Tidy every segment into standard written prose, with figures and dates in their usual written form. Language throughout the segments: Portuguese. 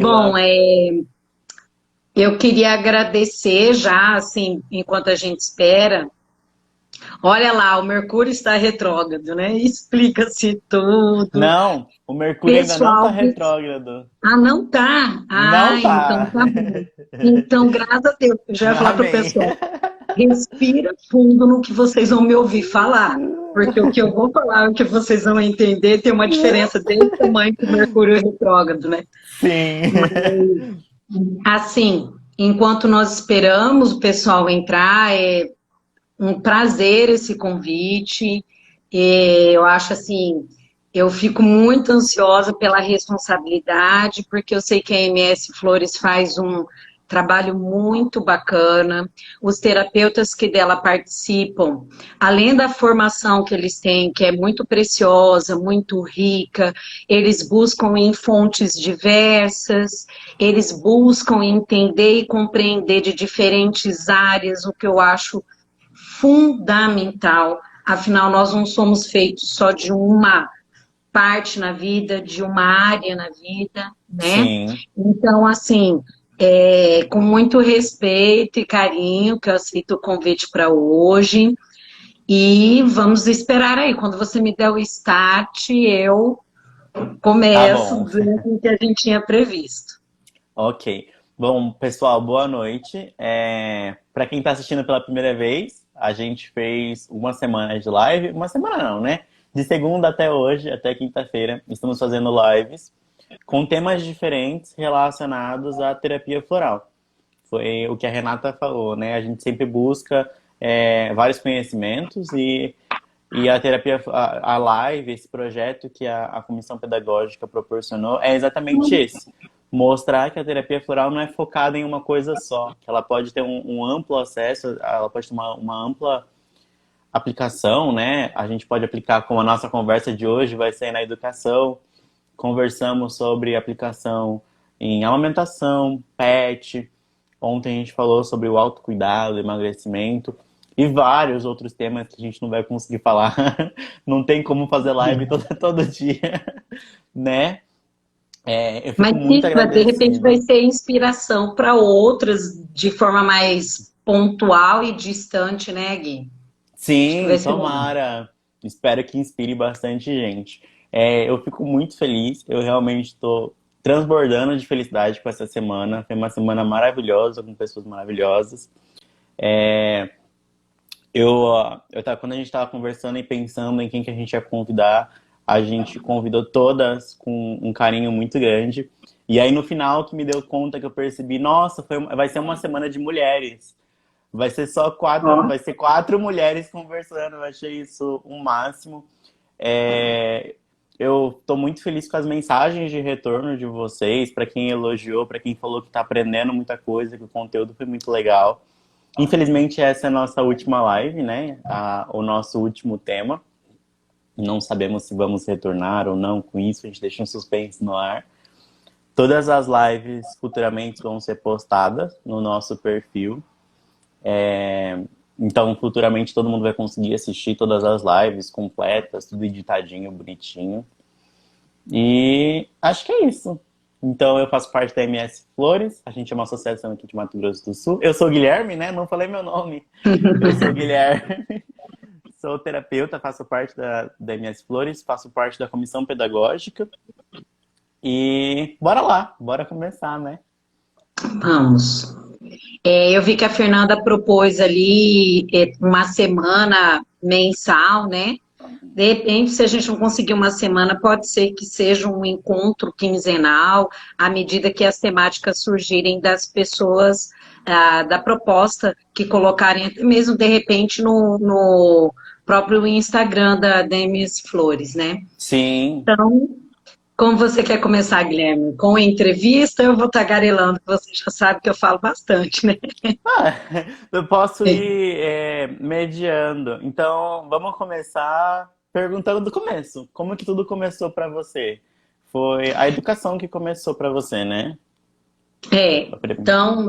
Bom, Camila. eu queria agradecer já, assim, enquanto a gente espera. Olha lá, o Mercúrio está retrógrado, né? Explica-se tudo. Não, o Mercúrio ainda não tá Pessoal, retrógrado. ah, não tá? Não Ah, então tá. tá bom. Então, graças a Deus, eu já ia falar para o Amém. pessoal, respira fundo no que vocês vão me ouvir falar. Porque o que eu vou falar, o que vocês vão entender, tem uma diferença desse tamanho com o Mercúrio retrógrado, né? Sim. Assim, enquanto nós esperamos o pessoal entrar, é um prazer esse convite. Eu acho assim, eu fico muito ansiosa pela responsabilidade, porque eu sei que a MS Flores faz um trabalho muito bacana. Os terapeutas que dela participam, além da formação que eles têm, que é muito preciosa, muito rica, eles buscam em fontes diversas, eles buscam entender e compreender de diferentes áreas, o que eu acho fundamental. Afinal, nós não somos feitos só de uma parte na vida, de uma área na vida, né? Sim. Então, assim, com muito respeito e carinho que eu aceito o convite para hoje. E vamos esperar aí. Quando você me der o start, eu Tá começo bom. do jeito que a gente tinha previsto. Ok. Bom, pessoal, boa noite. Para quem está assistindo pela primeira vez, a gente fez uma semana de live. Uma semana não, né? De segunda até hoje, até quinta-feira, estamos fazendo lives com temas diferentes relacionados à terapia floral. Foi o que a Renata falou, né? A gente sempre busca vários conhecimentos e a terapia, a live, esse projeto que a comissão pedagógica proporcionou é exatamente esse. Mostrar que a terapia floral não é focada em uma coisa só, que ela pode ter um amplo acesso, ela pode ter uma ampla aplicação, né? A gente pode aplicar, como a nossa conversa de hoje vai ser na educação. Conversamos sobre aplicação em amamentação, pet. Ontem a gente falou sobre o autocuidado, emagrecimento e vários outros temas que a gente não vai conseguir falar. Não tem como fazer live todo dia, né? Eu Mas fico muito sim, de repente vai agradecido. ser inspiração para outras de forma mais pontual e distante, né, Gui? Acho que vai Sim, ser bom. tomara. Espero que inspire bastante gente. Eu fico muito feliz. Eu realmente estou transbordando de felicidade com essa semana. Foi uma semana maravilhosa, com pessoas maravilhosas. Quando a gente estava conversando e pensando em quem que a gente ia convidar, a gente convidou todas com um carinho muito grande. E aí no final que me deu conta que eu percebi, nossa, vai ser uma semana de mulheres. Vai ser só quatro, Ó. vai ser quatro mulheres conversando. Eu achei isso um máximo. É, eu estou muito feliz com as mensagens de retorno de vocês, para quem elogiou, para quem falou que está aprendendo muita coisa, que o conteúdo foi muito legal. Infelizmente, essa é a nossa última live, né? O nosso último tema. Não sabemos se vamos retornar ou não com isso, a gente deixa um suspense no ar. Todas as lives futuramente vão ser postadas no nosso perfil. Então, futuramente, todo mundo vai conseguir assistir todas as lives completas, tudo editadinho, bonitinho. E acho que é isso. Então, eu faço parte da MS Flores, a gente é uma associação aqui de Mato Grosso do Sul. Eu sou o Guilherme, né? Não falei meu nome. Eu sou o Guilherme, sou terapeuta, faço parte da MS Flores, faço parte da comissão pedagógica. E bora lá, bora começar, né? Vamos. Eu vi que a Fernanda propôs ali uma semana mensal, né? De repente, se a gente não conseguir uma semana, pode ser que seja um encontro quinzenal, à medida que as temáticas surgirem das pessoas, da proposta que colocarem, até mesmo de repente no próprio Instagram da MS Flores, né? Sim. Então, como você quer começar, Guilherme? Com a entrevista, eu vou tagarelando, que você já sabe que eu falo bastante, né? Ah, eu posso ir mediando. Então, vamos começar perguntando do começo. Como que tudo começou para você? Foi a educação que começou para você, né? Então,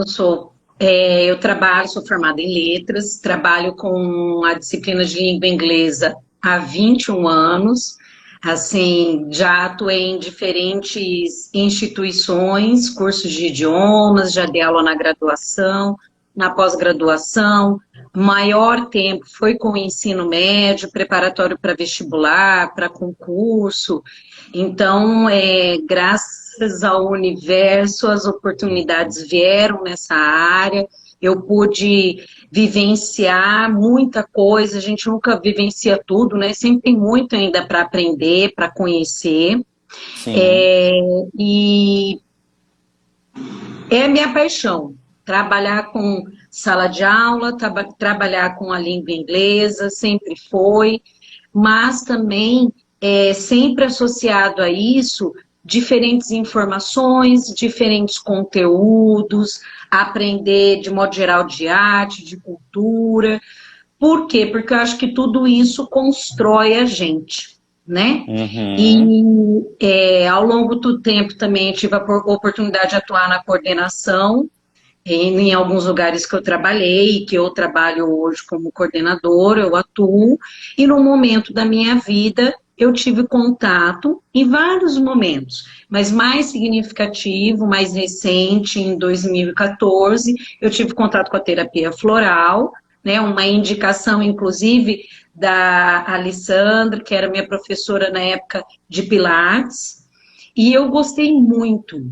eu trabalho, sou formada em letras, trabalho com a disciplina de língua inglesa há 21 anos. Assim, já atuei em diferentes instituições, cursos de idiomas, já dei aula na graduação, na pós-graduação. Maior tempo foi com o ensino médio, preparatório para vestibular, para concurso. Então, graças ao universo, as oportunidades vieram nessa área. Eu pude vivenciar muita coisa, a gente nunca vivencia tudo, né? Sempre tem muito ainda para aprender, para conhecer. Sim. E é a minha paixão, trabalhar com sala de aula, trabalhar com a língua inglesa, sempre foi, mas também sempre associado a isso, diferentes informações, diferentes conteúdos, aprender de modo geral de arte, de cultura. Por quê? Porque eu acho que tudo isso constrói a gente, né? Uhum. E ao longo do tempo também tive a oportunidade de atuar na coordenação, em alguns lugares que eu trabalhei, que eu trabalho hoje como coordenadora, eu atuo, e no momento da minha vida eu tive contato em vários momentos, mas mais significativo, mais recente, em 2014, eu tive contato com a terapia floral, né, uma indicação, inclusive, da Alessandra, que era minha professora na época de Pilates, e eu gostei muito.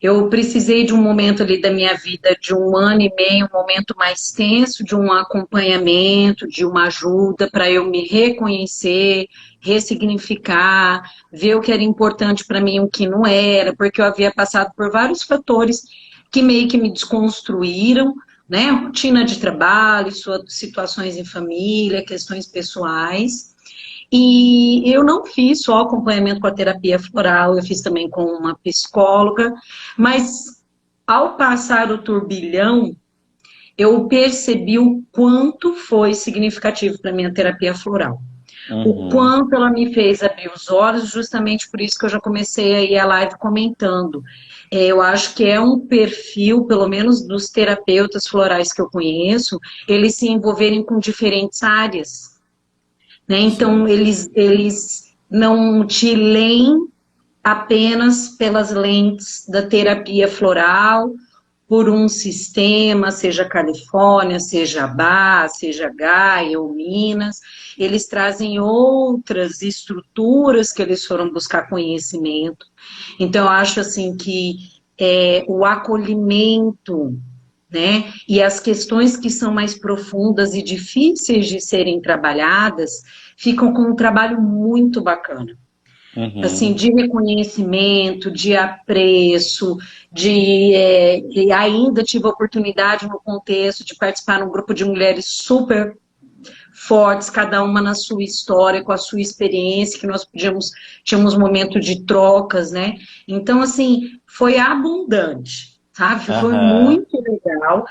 Eu precisei de um momento ali da minha vida, de 1 ano e meio, um momento mais tenso, de um acompanhamento, de uma ajuda para eu me reconhecer, ressignificar, ver o que era importante para mim e o que não era, porque eu havia passado por vários fatores que meio que me desconstruíram, né? Rotina de trabalho, situações em família, questões pessoais. E eu não fiz só acompanhamento com a terapia floral, eu fiz também com uma psicóloga, mas ao passar o turbilhão, eu percebi o quanto foi significativo para mim a terapia floral. O Uhum. quanto ela me fez abrir os olhos, justamente por isso que eu já comecei aí a live comentando. Eu acho que é um perfil, pelo menos dos terapeutas florais que eu conheço, eles se envolverem com diferentes áreas, né? Então, Sim. eles não te leem apenas pelas lentes da terapia floral, por um sistema, seja Califórnia, seja Bá, seja Gaia ou Minas, eles trazem outras estruturas que eles foram buscar conhecimento. Então, eu acho assim que o acolhimento, né, e as questões que são mais profundas e difíceis de serem trabalhadas, ficam com um trabalho muito bacana, assim, Uhum. de reconhecimento, de apreço, e ainda tive a oportunidade no contexto de participar num grupo de mulheres super fortes, cada uma na sua história, com a sua experiência, que nós tínhamos momento de trocas, né? Então, assim, foi abundante, sabe? Foi Aham. muito legal.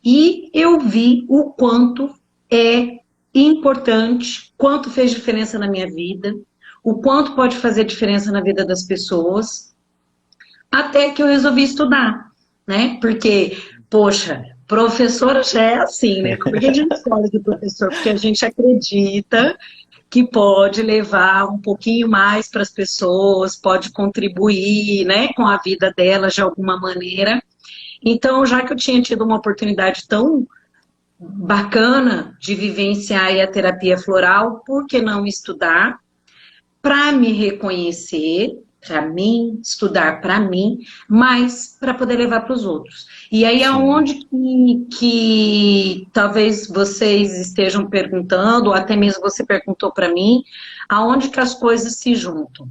E eu vi o quanto é importante, quanto fez diferença na minha vida, o quanto pode fazer diferença na vida das pessoas, até que eu resolvi estudar, né? Porque, poxa, professora já é assim, né? Como é que a gente escolhe de professor? Porque a gente acredita que pode levar um pouquinho mais para as pessoas, pode contribuir, né, com a vida delas de alguma maneira. Então, já que eu tinha tido uma oportunidade tão bacana de vivenciar aí a terapia floral, por que não estudar? Para me reconhecer, para mim, estudar para mim, mas para poder levar para os outros. E aí Sim. aonde que talvez vocês estejam perguntando, ou até mesmo você perguntou para mim, aonde que as coisas se juntam?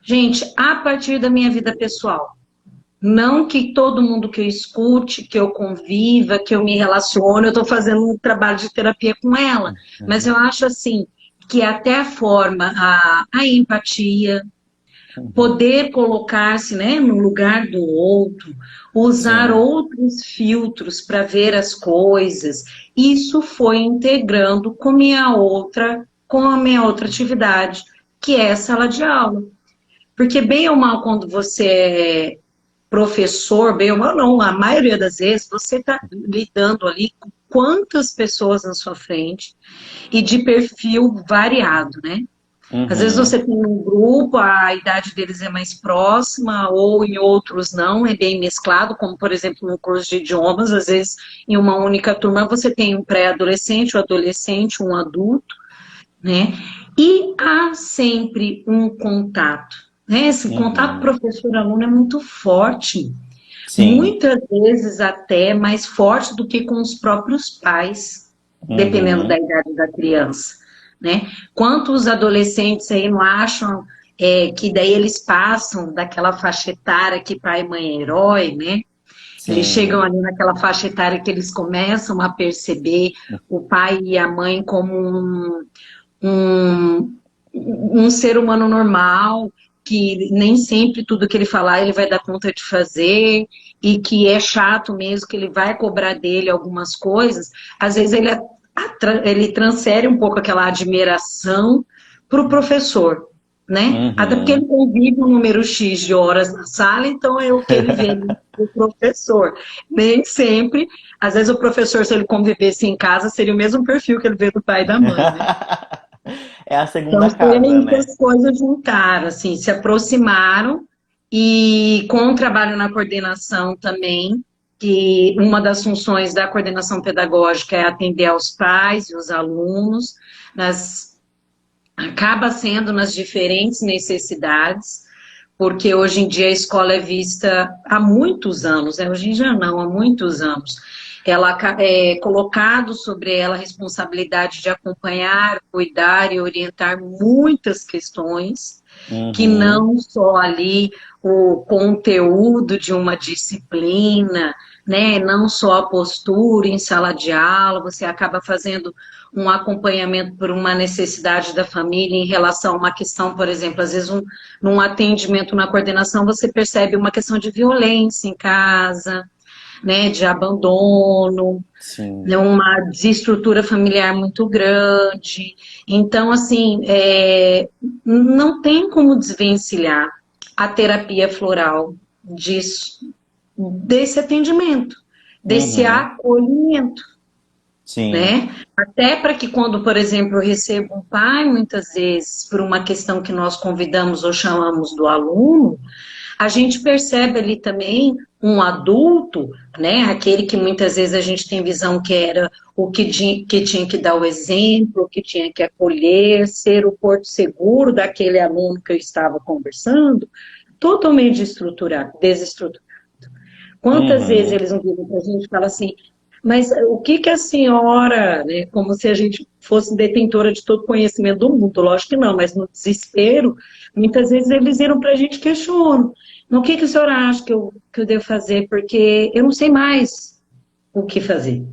Gente, a partir da minha vida pessoal, não que todo mundo que eu escute, que eu conviva, que eu me relacione, eu estou fazendo um trabalho de terapia com ela. Mas eu acho assim, que até a forma, a empatia, Uhum. poder colocar-se, né, no lugar do outro, usar Sim. outros filtros para ver as coisas, isso foi integrando com a minha outra atividade, que é a sala de aula. Porque bem ou mal, quando você é professor, bem ou mal não, a maioria das vezes você está lidando ali com quantas pessoas na sua frente e de perfil variado, né? Às vezes Uhum. você tem um grupo, a idade deles é mais próxima, ou em outros não, é bem mesclado, como por exemplo no curso de idiomas, às vezes em uma única turma você tem um pré-adolescente, um adolescente, um adulto, né? E há sempre um contato, né? Esse contato Uhum. professor-aluno é muito forte, Sim. muitas vezes até mais forte do que com os próprios pais, dependendo da Uhum. idade da criança, né? Quantos adolescentes aí não acham que daí eles passam daquela faixa etária que pai e mãe é herói, né? Eles chegam Sim. ali naquela faixa etária que eles começam a perceber o pai e a mãe como um, um ser humano normal, que nem sempre tudo que ele falar ele vai dar conta de fazer, e que é chato mesmo, que ele vai cobrar dele algumas coisas, às vezes ele transfere um pouco aquela admiração para o professor, né? Até porque ele Uhum. convive um número X de horas na sala, então é o que ele vê do professor. Nem sempre, às vezes o professor, se ele convivesse em casa, seria o mesmo perfil que ele vê do pai e da mãe, né? É a Então, segunda foi casa, aí que né? as coisas juntaram, assim, se aproximaram e com o trabalho na coordenação também, que uma das funções da coordenação pedagógica é atender aos pais e os alunos, acaba sendo nas diferentes necessidades, porque hoje em dia a escola é vista há muitos anos, né? Hoje em dia não, há muitos anos. Ela é colocado sobre ela a responsabilidade de acompanhar, cuidar e orientar muitas questões, que Uhum. não só ali o conteúdo de uma disciplina, né? Não só a postura em sala de aula, você acaba fazendo um acompanhamento por uma necessidade da família em relação a uma questão, por exemplo, às vezes num atendimento na coordenação você percebe uma questão de violência em casa, né, de abandono, Sim. né, uma desestrutura familiar muito grande. Então, assim, não tem como desvencilhar a terapia floral desse atendimento, desse Uhum. acolhimento, Sim. né? Até para que quando, por exemplo, eu recebo um pai, muitas vezes, por uma questão que nós convidamos ou chamamos do aluno, a gente percebe ali também um adulto, né? Aquele que muitas vezes a gente tem visão que era o que tinha que dar o exemplo, que tinha que acolher, ser o porto seguro daquele aluno que eu estava conversando, totalmente desestruturado. Quantas vezes Uhum. eles não viram para a gente e falam assim, mas o que que a senhora, né, como se a gente fosse detentora de todo conhecimento do mundo, lógico que não, mas no desespero, muitas vezes eles viram para a gente e questionam, o que que a senhora acha que eu devo fazer? Porque eu não sei mais o que fazer.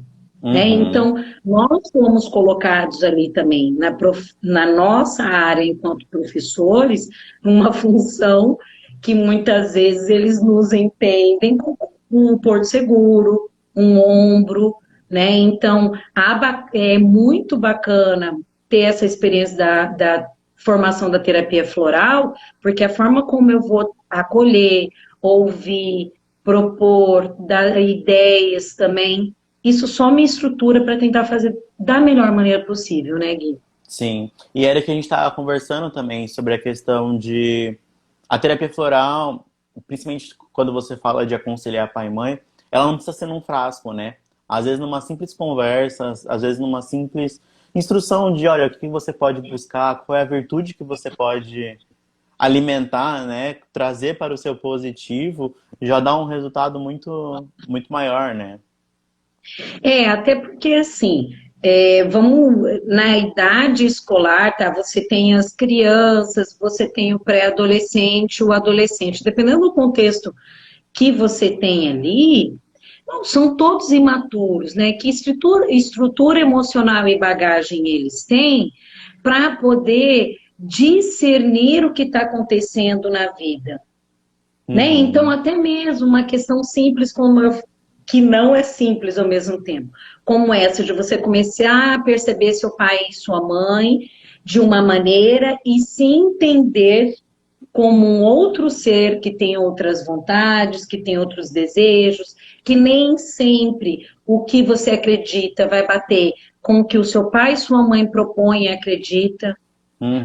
Né? Uhum. Então, nós fomos colocados ali também na nossa área enquanto professores, numa função que muitas vezes eles nos entendem como um porto seguro, um ombro, né? Então, é muito bacana ter essa experiência da formação da terapia floral, porque a forma como eu vou acolher, ouvir, propor, dar ideias também, isso só me estrutura para tentar fazer da melhor maneira possível, né, Gui? Sim. E era que a gente estava conversando também sobre a questão de a terapia floral, principalmente quando você fala de aconselhar pai e mãe, ela não precisa ser num frasco, né? Às vezes numa simples conversa, às vezes numa simples instrução de, olha, o que você pode buscar, qual é a virtude que você pode alimentar, né? Trazer para o seu positivo, já dá um resultado muito maior, né? Até porque assim, na idade escolar, tá? Você tem as crianças, você tem o pré-adolescente, o adolescente. Dependendo do contexto que você tem ali, não, são todos imaturos, né? Que estrutura emocional e bagagem eles têm para poder discernir o que está acontecendo na vida, né? Então, Uhum. até mesmo uma questão simples que não é simples ao mesmo tempo, como essa de você começar a perceber seu pai e sua mãe de uma maneira e se entender como um outro ser que tem outras vontades, que tem outros desejos, que nem sempre o que você acredita vai bater com o que o seu pai e sua mãe propõem e acredita,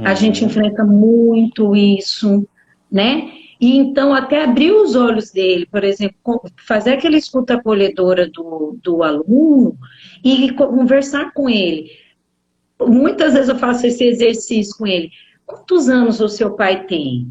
A gente Uhum. enfrenta muito isso, né? E então, até abrir os olhos dele, por exemplo, fazer aquela escuta acolhedora do aluno e conversar com ele. Muitas vezes eu faço esse exercício com ele. Quantos anos o seu pai tem?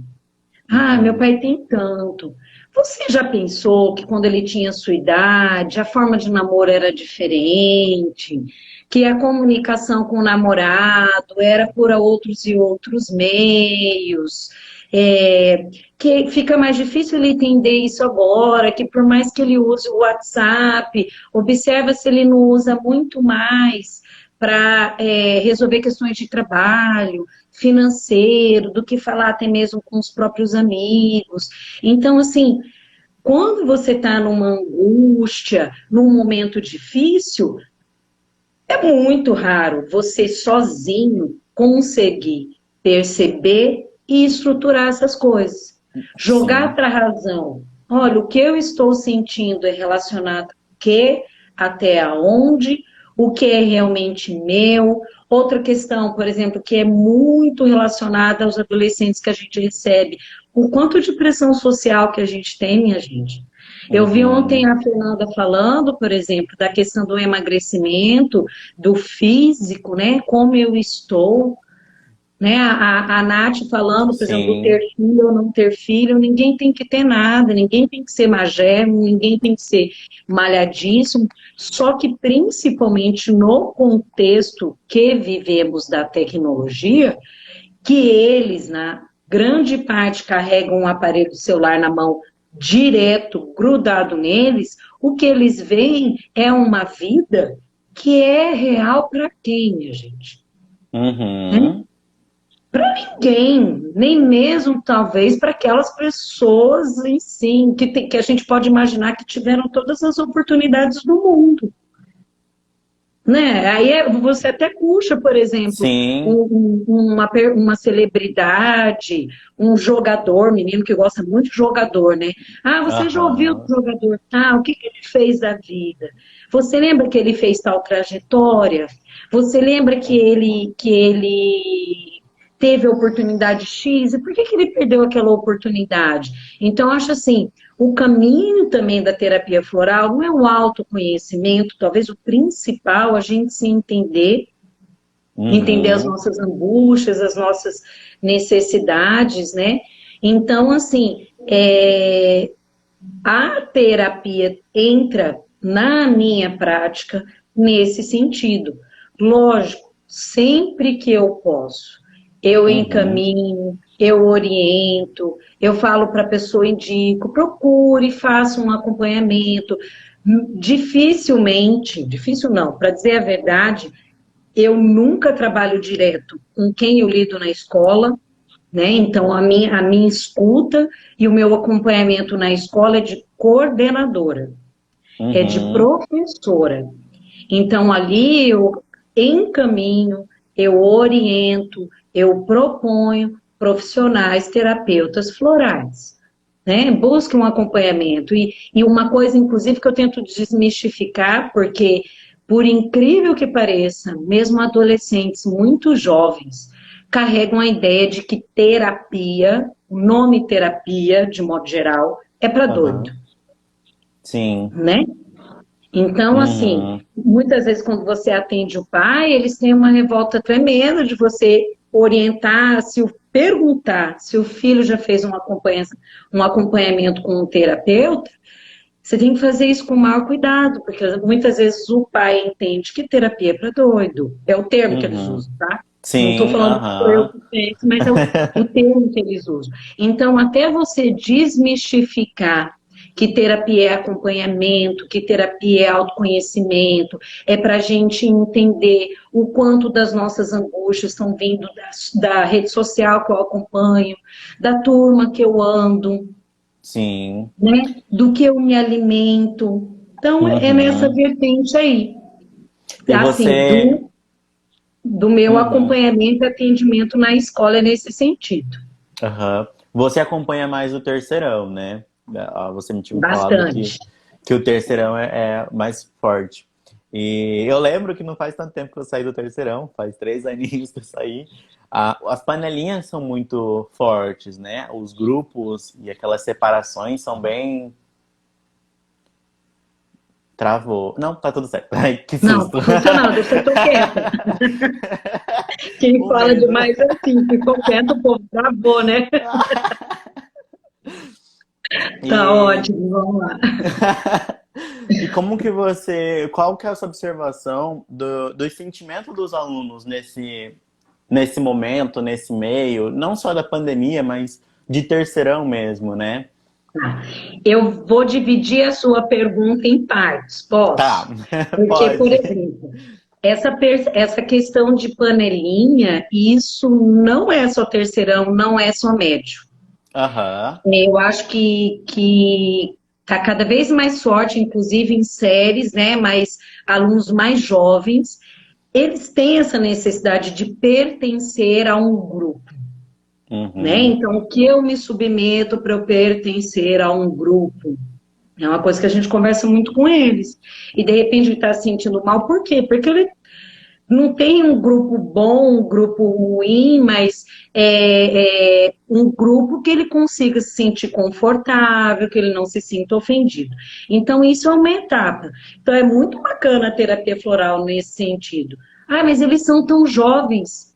Ah, meu Uhum. pai tem tanto. Você já pensou que quando ele tinha sua idade, a forma de namoro era diferente? Que a comunicação com o namorado era por outros e outros meios? Que fica mais difícil ele entender isso agora, que por mais que ele use o WhatsApp, observa se ele não usa muito mais para resolver questões de trabalho, financeiro, do que falar até mesmo com os próprios amigos. Então, assim, quando você está numa angústia, num momento difícil, é muito raro você sozinho conseguir perceber e estruturar essas coisas. Jogar Sim. para a razão. Olha, o que eu estou sentindo é relacionado a quê, até aonde, o que é realmente meu. Outra questão, por exemplo, que é muito relacionada aos adolescentes que a gente recebe, o quanto de pressão social que a gente tem, minha gente. Eu vi ontem Uhum. a Fernanda falando, por exemplo, da questão do emagrecimento, do físico, né? Como eu estou, né? A Nath falando, por exemplo, do ter Sim. filho ou não ter filho, ninguém tem que ter nada, ninguém tem que ser magérrimo, ninguém tem que ser malhadíssimo, só que principalmente no contexto que vivemos da tecnologia, que eles, na grande parte, carregam um aparelho celular na mão direto, grudado neles, o que eles veem é uma vida que é real para quem, minha gente? Né? Uhum. Para ninguém, nem mesmo talvez para aquelas pessoas em si, que a gente pode imaginar que tiveram todas as oportunidades do mundo. Né? Aí você até puxa, por exemplo, Sim. uma celebridade, um jogador, menino que gosta muito de jogador, né? Ah, você já ouviu do Aham. jogador? Ah, o que que ele fez da vida? Você lembra que ele fez tal trajetória? Você lembra que ele teve a oportunidade X? E por que que ele perdeu aquela oportunidade? Então, acho assim, o caminho também da terapia floral não é o autoconhecimento, talvez o principal, a gente se entender, entender as Uhum. nossas angústias, as nossas necessidades, né? Então, assim, a terapia entra na minha prática nesse sentido. Lógico, sempre que eu posso, eu Uhum. encaminho, eu oriento, eu falo para a pessoa, indico, procure, faça um acompanhamento. Dificilmente, difícil não, para dizer a verdade, eu nunca trabalho direto com quem eu lido na escola, né? Então, a minha escuta e o meu acompanhamento na escola é de coordenadora, é de Uhum. professora. Então, ali eu encaminho, eu oriento, eu proponho profissionais terapeutas florais. Né? Busque um acompanhamento. E uma coisa, inclusive, que eu tento desmistificar, porque, por incrível que pareça, mesmo adolescentes muito jovens carregam a ideia de que terapia, o nome terapia, de modo geral, é para doido, Aham. Sim. né? Então, assim, Uhum. muitas vezes quando você atende o pai, eles têm uma revolta tremenda de você orientar, perguntar se o filho já fez um acompanhamento com um terapeuta, você tem que fazer isso com o maior cuidado, porque muitas vezes o pai entende que terapia é para doido. É o termo que eles Uhum. usam, tá? Não estou Sim. falando que sou eu Aham. que penso, mas é o termo que eles usam. Então, até você desmistificar que terapia é acompanhamento, que terapia é autoconhecimento, é para a gente entender o quanto das nossas angústias estão vindo da rede social que eu acompanho, da turma que eu ando, Sim. né? Do que eu me alimento. Então, é nessa Uhum. vertente aí. E Assim, você. do meu Uhum. acompanhamento e atendimento na escola é nesse sentido. Aham. Você acompanha mais o terceirão, né? Você me tinha me falado Bastante. que o terceirão é mais forte. E eu lembro que não faz tanto tempo que eu saí do terceirão, faz 3 aninhos que eu saí. as panelinhas são muito fortes, né? Os grupos e aquelas separações são bem... Travou. Não, tá tudo certo. Ai, que Não, susto. funcional, deixa eu tô quieta. Quem O fala medo. demais é assim, ficou quieto, o povo travou, né? Tá E, ótimo, vamos lá. e como que você... Qual que é a sua observação do sentimento dos alunos nesse momento, nesse meio, não só da pandemia, mas de terceirão mesmo, né? Eu vou dividir a sua pergunta em partes, Tá, posso? Porque, por pode. exemplo, essa questão de panelinha, isso não é só terceirão, não é só médio. Aham. Eu acho que tá cada vez mais forte, inclusive em séries, né? Mas alunos mais jovens, eles têm essa necessidade de pertencer a um grupo, né? Uhum. Então, o que eu me submeto para eu pertencer a um grupo? É uma coisa que a gente conversa muito com eles. E de repente ele está se sentindo mal, por quê? Porque ele não tem um grupo bom, um grupo ruim, mas um grupo que ele consiga se sentir confortável, que ele não se sinta ofendido. Então, isso é uma etapa. Então, é muito bacana a terapia floral nesse sentido. Ah, mas eles são tão jovens.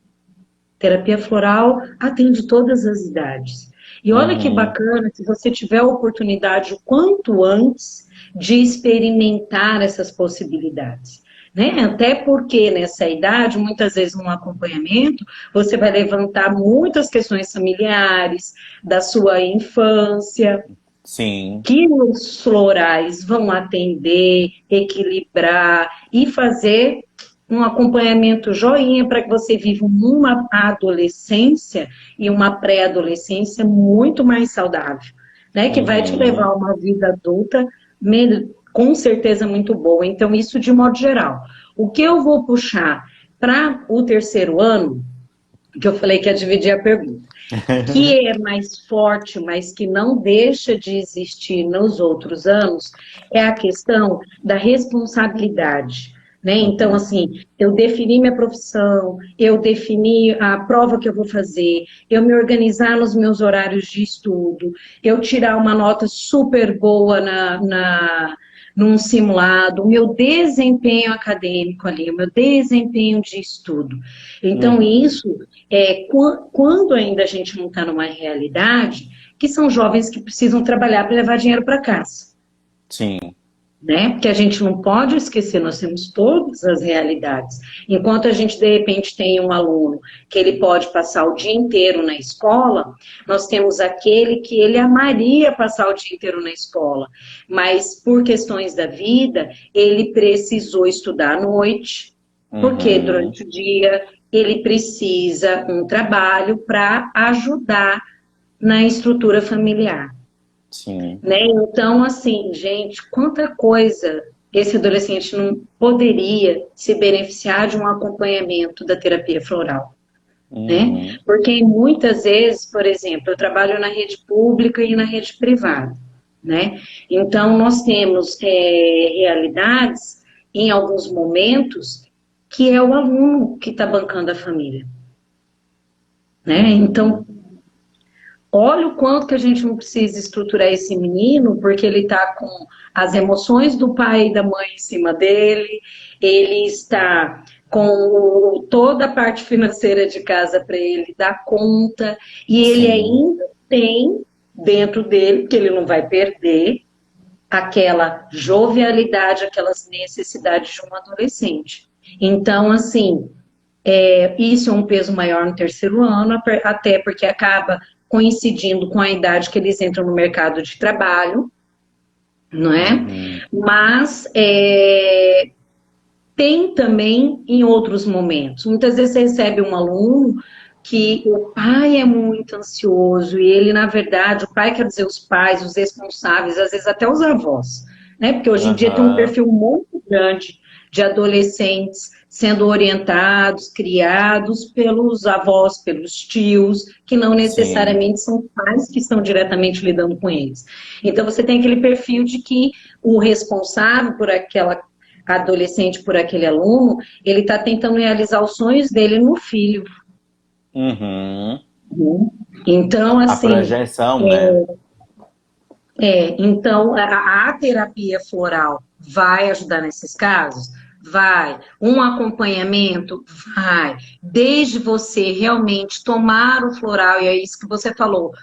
Terapia floral atende todas as idades. E olha que Uhum. bacana se você tiver a oportunidade o quanto antes de experimentar essas possibilidades. Né? Até porque nessa idade, muitas vezes no acompanhamento, você vai levantar muitas questões familiares, da sua infância, Sim. que os florais vão atender, equilibrar e fazer um acompanhamento joinha para que você viva uma adolescência e uma pré-adolescência muito mais saudável, né? Que vai te levar Uhum. a uma vida adulta com certeza muito boa. Então, isso de modo geral. O que eu vou puxar para o terceiro ano, que eu falei que ia dividir a pergunta, que é mais forte, mas que não deixa de existir nos outros anos, é a questão da responsabilidade. Né? Então, Uhum. assim, eu defini minha profissão, eu defini a prova que eu vou fazer, eu me organizar nos meus horários de estudo, eu tirar uma nota super boa num simulado, o meu desempenho acadêmico ali, o meu desempenho de estudo. Então, Uhum. isso quando ainda a gente não está numa realidade, que são jovens que precisam trabalhar para levar dinheiro para casa, Sim. né? Porque a gente não pode esquecer, nós temos todas as realidades. Enquanto a gente, de repente, tem um aluno que ele pode passar o dia inteiro na escola, nós temos aquele que ele amaria passar o dia inteiro na escola, mas por questões da vida, ele precisou estudar à noite, porque Uhum. durante o dia ele precisa um trabalho para ajudar na estrutura familiar, Sim. né? Então, assim, gente, quanta coisa esse adolescente não poderia se beneficiar de um acompanhamento da terapia floral, né? Uhum. Porque muitas vezes, por exemplo, eu trabalho na rede pública e na rede privada, né? Então, nós temos realidades, em alguns momentos, que é o aluno que está bancando a família, né? Uhum. Então, olha o quanto que a gente não precisa estruturar esse menino, porque ele está com as emoções do pai e da mãe em cima dele, ele está com toda a parte financeira de casa para ele dar conta, e ele Sim. ainda tem dentro dele, que ele não vai perder, aquela jovialidade, aquelas necessidades de um adolescente. Então, assim, isso é um peso maior no terceiro ano, até porque acaba coincidindo com a idade que eles entram no mercado de trabalho, não é? Uhum. Mas tem também em outros momentos. Muitas vezes você recebe um aluno que o pai é muito ansioso e ele, na verdade, o pai quer dizer os pais, os responsáveis, às vezes até os avós, né? Porque hoje em dia tem um Aham. perfil muito grande de adolescentes sendo orientados, criados pelos avós, pelos tios, que não Sim. necessariamente são pais que estão diretamente lidando com eles. Então você tem aquele perfil de que o responsável por aquela adolescente, por aquele aluno, ele está tentando realizar os sonhos dele no filho. Uhum. Então, A assim, projeção, né? então a terapia floral vai ajudar nesses casos? Vai. Um acompanhamento? Vai. Desde você realmente tomar o floral, e é isso que você falou,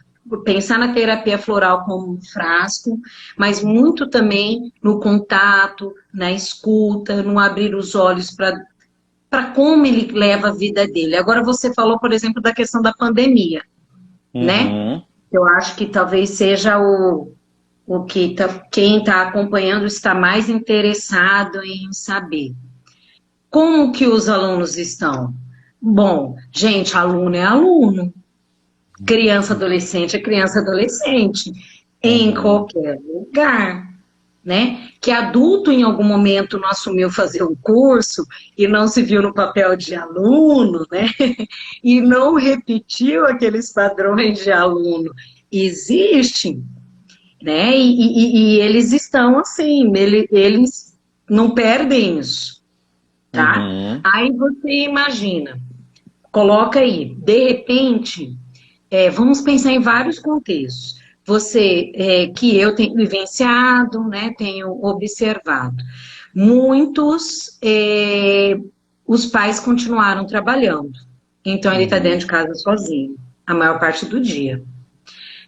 pensar na terapia floral como um frasco, mas muito também no contato, na escuta, no abrir os olhos para como ele leva a vida dele. Agora você falou, por exemplo, da questão da pandemia, né? Uhum. Eu acho que talvez seja o que quem está acompanhando está mais interessado em saber. Como que os alunos estão? Bom, gente, aluno é aluno, criança adolescente é criança adolescente, em Uhum. qualquer lugar, né? Que adulto em algum momento não assumiu fazer um curso e não se viu no papel de aluno, né? E não repetiu aqueles padrões de aluno. Existem, né? E eles estão assim, eles não perdem isso, tá? Uhum. Aí você imagina, coloca aí, de repente, vamos pensar em vários contextos. Você, que eu tenho vivenciado, né, tenho observado, muitos, os pais continuaram trabalhando, então ele está dentro Uhum. de casa sozinho, a maior parte do dia.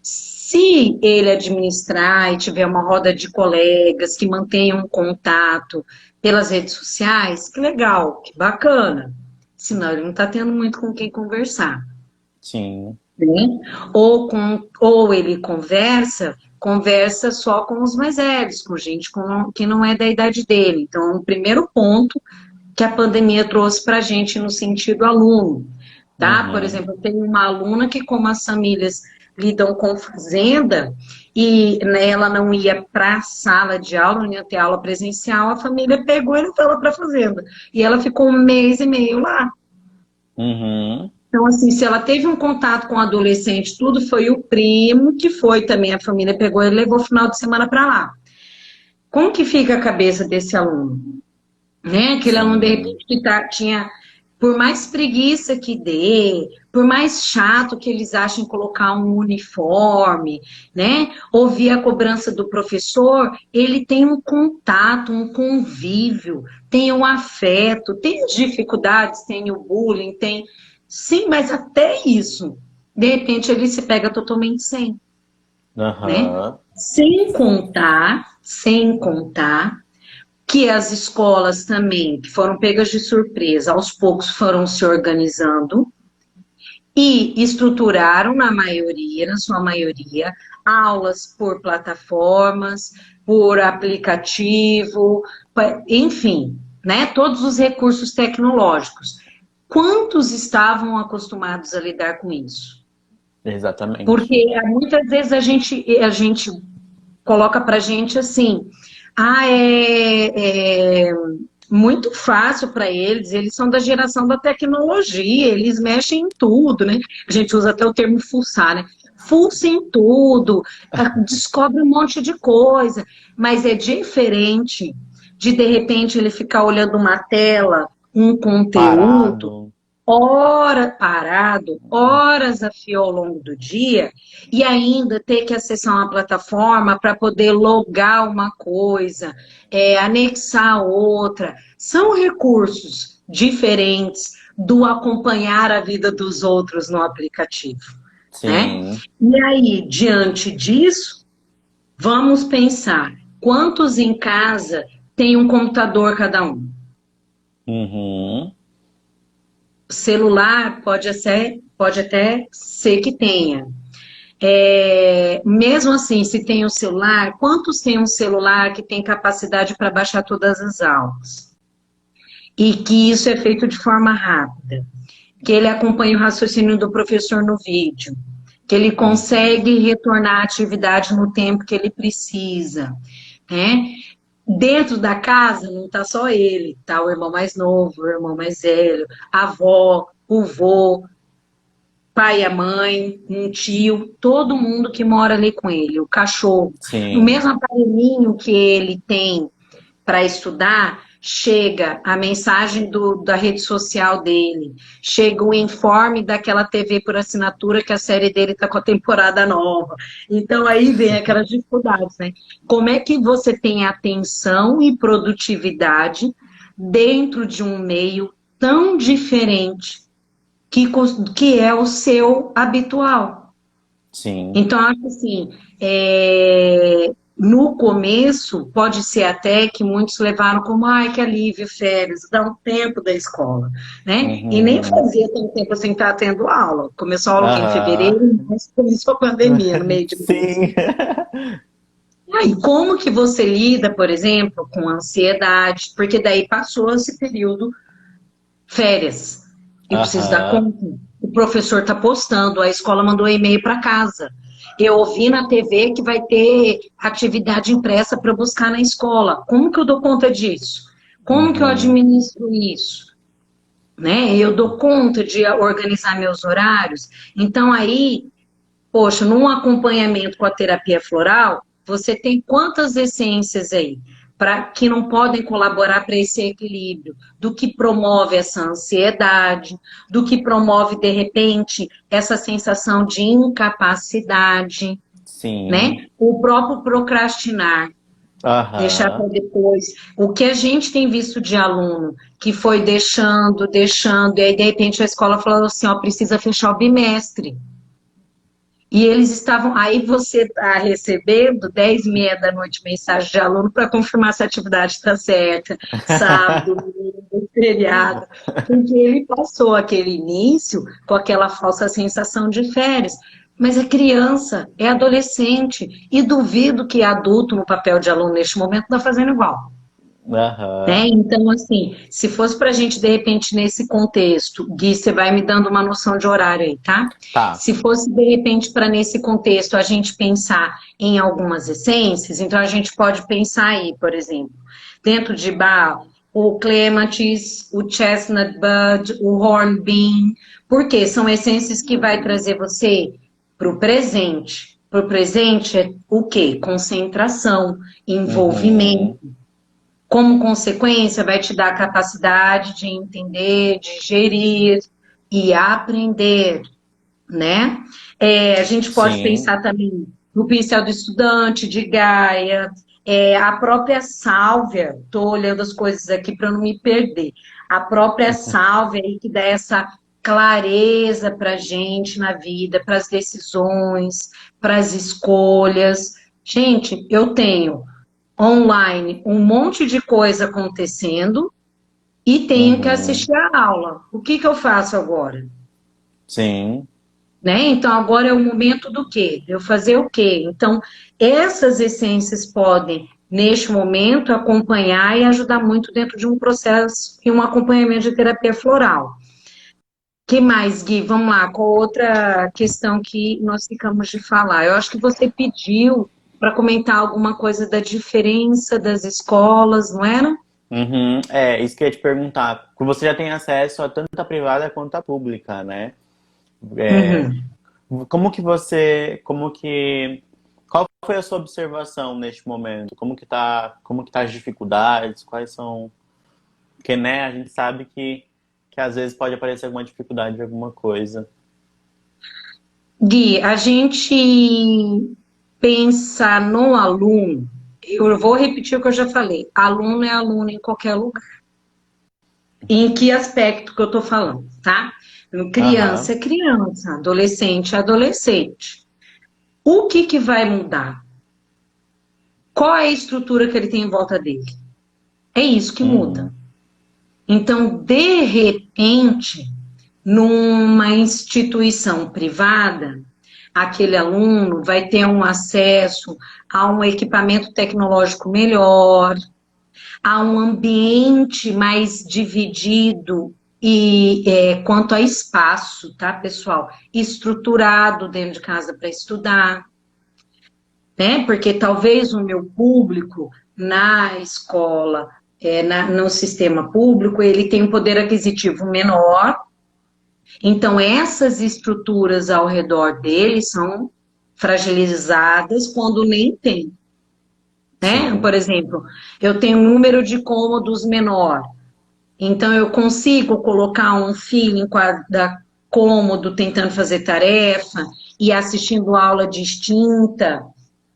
Se ele administrar e tiver uma roda de colegas que mantenham um contato pelas redes sociais, que legal, que bacana. Senão ele não está tendo muito com quem conversar. Sim. Né? Ou ele conversa só com os mais velhos, com gente que não é da idade dele. Então, o primeiro ponto que a pandemia trouxe para a gente no sentido aluno, tá? Por Uhum. exemplo, eu tenho uma aluna que, como as famílias lidam com fazenda, e né, ela não ia para a sala de aula, não ia ter aula presencial, a família pegou e levou ela para a fazenda. E ela ficou 1 mês e meio lá. Uhum. Então, assim, se ela teve um contato com o adolescente, tudo foi o primo, que foi também, a família pegou e levou o final de semana para lá. Como que fica a cabeça desse aluno? Né? Aquele aluno, de Sim. repente, que tinha, por mais preguiça que dê, por mais chato que eles achem colocar um uniforme, né? Ouvir a cobrança do professor, ele tem um contato, um convívio, tem um afeto, tem as dificuldades, tem o bullying, tem. Sim, mas até isso, de repente, ele se pega totalmente sem, né? Aham. Sem contar que as escolas também, que foram pegas de surpresa, aos poucos foram se organizando e estruturaram na sua maioria, aulas por plataformas, por aplicativo, enfim, né, todos os recursos tecnológicos. Quantos estavam acostumados a lidar com isso? Exatamente. Porque muitas vezes a gente coloca para a gente assim, é muito fácil para eles são da geração da tecnologia, eles mexem em tudo, né? A gente usa até o termo fuçar, né? Fuça em tudo, descobre um monte de coisa, mas é diferente de repente, ele ficar olhando uma tela, um conteúdo, Parado. hora parado, horas a fio ao longo do dia, e ainda ter que acessar uma plataforma para poder logar uma coisa, anexar outra. São recursos diferentes do acompanhar a vida dos outros no aplicativo, né? Sim. E aí, diante disso, vamos pensar quantos em casa tem um computador cada um? Uhum. Celular pode até ser que tenha. Mesmo assim, se tem um celular, quantos tem um celular que tem capacidade para baixar todas as aulas? E que isso é feito de forma rápida, que ele acompanha o raciocínio do professor no vídeo, que ele Uhum. consegue retornar à atividade no tempo que ele precisa, né? Dentro da casa não está só ele, tá o irmão mais novo, o irmão mais velho, a avó, o vô, pai e a mãe, um tio, todo mundo que mora ali com ele, o cachorro. No Sim. mesmo aparelhinho que ele tem para estudar, chega a mensagem da rede social dele, chega o informe daquela TV por assinatura que a série dele está com a temporada nova. Então aí vem aquelas dificuldades, né? Como é que você tem atenção e produtividade dentro de um meio tão diferente que é o seu habitual? Sim. Então, acho assim, no começo, pode ser até que muitos levaram como, ai, que alívio, férias, dá um tempo da escola, né? E nem Uhum. fazia tanto tempo assim estar tendo aula. Começou a aula em Aham. fevereiro, mas começou a pandemia no meio de março. Sim. Aí, como que você lida, por exemplo, com ansiedade? Porque daí passou esse período férias. Eu preciso dar Aham. conta. O professor está postando, a escola mandou e-mail para casa. Eu ouvi na TV que vai ter atividade impressa para buscar na escola. Como que eu dou conta disso? Como que eu Uhum. administro isso? Né? Eu dou conta de organizar meus horários. Então aí, poxa, num acompanhamento com a terapia floral, você tem quantas essências aí que não podem colaborar para esse equilíbrio, do que promove essa ansiedade, do que promove, de repente, essa sensação de incapacidade, Sim. né? O próprio procrastinar, deixar para Aham. depois. O que a gente tem visto de aluno que foi deixando, deixando, e aí, de repente, a escola falou assim, ó, precisa fechar o bimestre. E eles estavam, aí você está recebendo 10h30 da noite mensagem de aluno para confirmar se a atividade está certa, sábado, domingo, feriado, porque ele passou aquele início com aquela falsa sensação de férias. Mas é criança, é adolescente, e duvido que adulto no papel de aluno neste momento está fazendo igual. Né? Aham. Então, assim, se fosse para a gente, de repente, nesse contexto, Gui, você vai me dando uma noção de horário aí, tá? Tá. Se fosse, de repente, para nesse contexto a gente pensar em algumas essências, então a gente pode pensar aí, por exemplo, dentro de bar, o clematis, o chestnut bud, o hornbeam, porque são essências que vai trazer você para o presente. Para o presente é o quê? Concentração, envolvimento. Uhum. Como consequência, vai te dar a capacidade de entender, de gerir e aprender, né? A gente pode Sim. pensar também no pincel do estudante, de Gaia, a própria sálvia, estou olhando as coisas aqui para não me perder, a própria sálvia aí que dá essa clareza para a gente na vida, para as decisões, para as escolhas. Gente, eu tenho online um monte de coisa acontecendo e tenho que Uhum. assistir a aula. O que que eu faço agora? Sim. Né? Então, agora é o momento do quê? Eu fazer o quê? Então, essas essências podem, neste momento, acompanhar e ajudar muito dentro de um processo e um acompanhamento de terapia floral. Que mais, Gui? Vamos lá, qual outra questão que nós ficamos de falar? Eu acho que você pediu para comentar alguma coisa da diferença das escolas, não era? Uhum. É, isso que eu ia te perguntar. Porque você já tem acesso a tanto a privada quanto a pública, né? É, Uhum. qual foi a sua observação neste momento? Como que tá as dificuldades? Quais são, porque, né, a gente sabe que às vezes pode aparecer alguma dificuldade de alguma coisa. Gui, a gente pensa no aluno, eu vou repetir o que eu já falei, aluno é aluno em qualquer lugar. Em que aspecto que eu estou falando, tá? Criança Aham. é criança, adolescente é adolescente. O que que vai mudar? Qual é a estrutura que ele tem em volta dele? É isso que muda. Uhum. Então, de repente, numa instituição privada, aquele aluno vai ter um acesso a um equipamento tecnológico melhor, a um ambiente mais dividido e quanto a espaço, tá, pessoal? Estruturado dentro de casa para estudar, né? Porque talvez o meu público na escola, no sistema público, ele tem um poder aquisitivo menor. Então, essas estruturas ao redor dele são fragilizadas quando nem tem, né? Sim. Por exemplo, eu tenho um número de cômodos menor, então eu consigo colocar um filho em cada cômodo tentando fazer tarefa e assistindo aula distinta.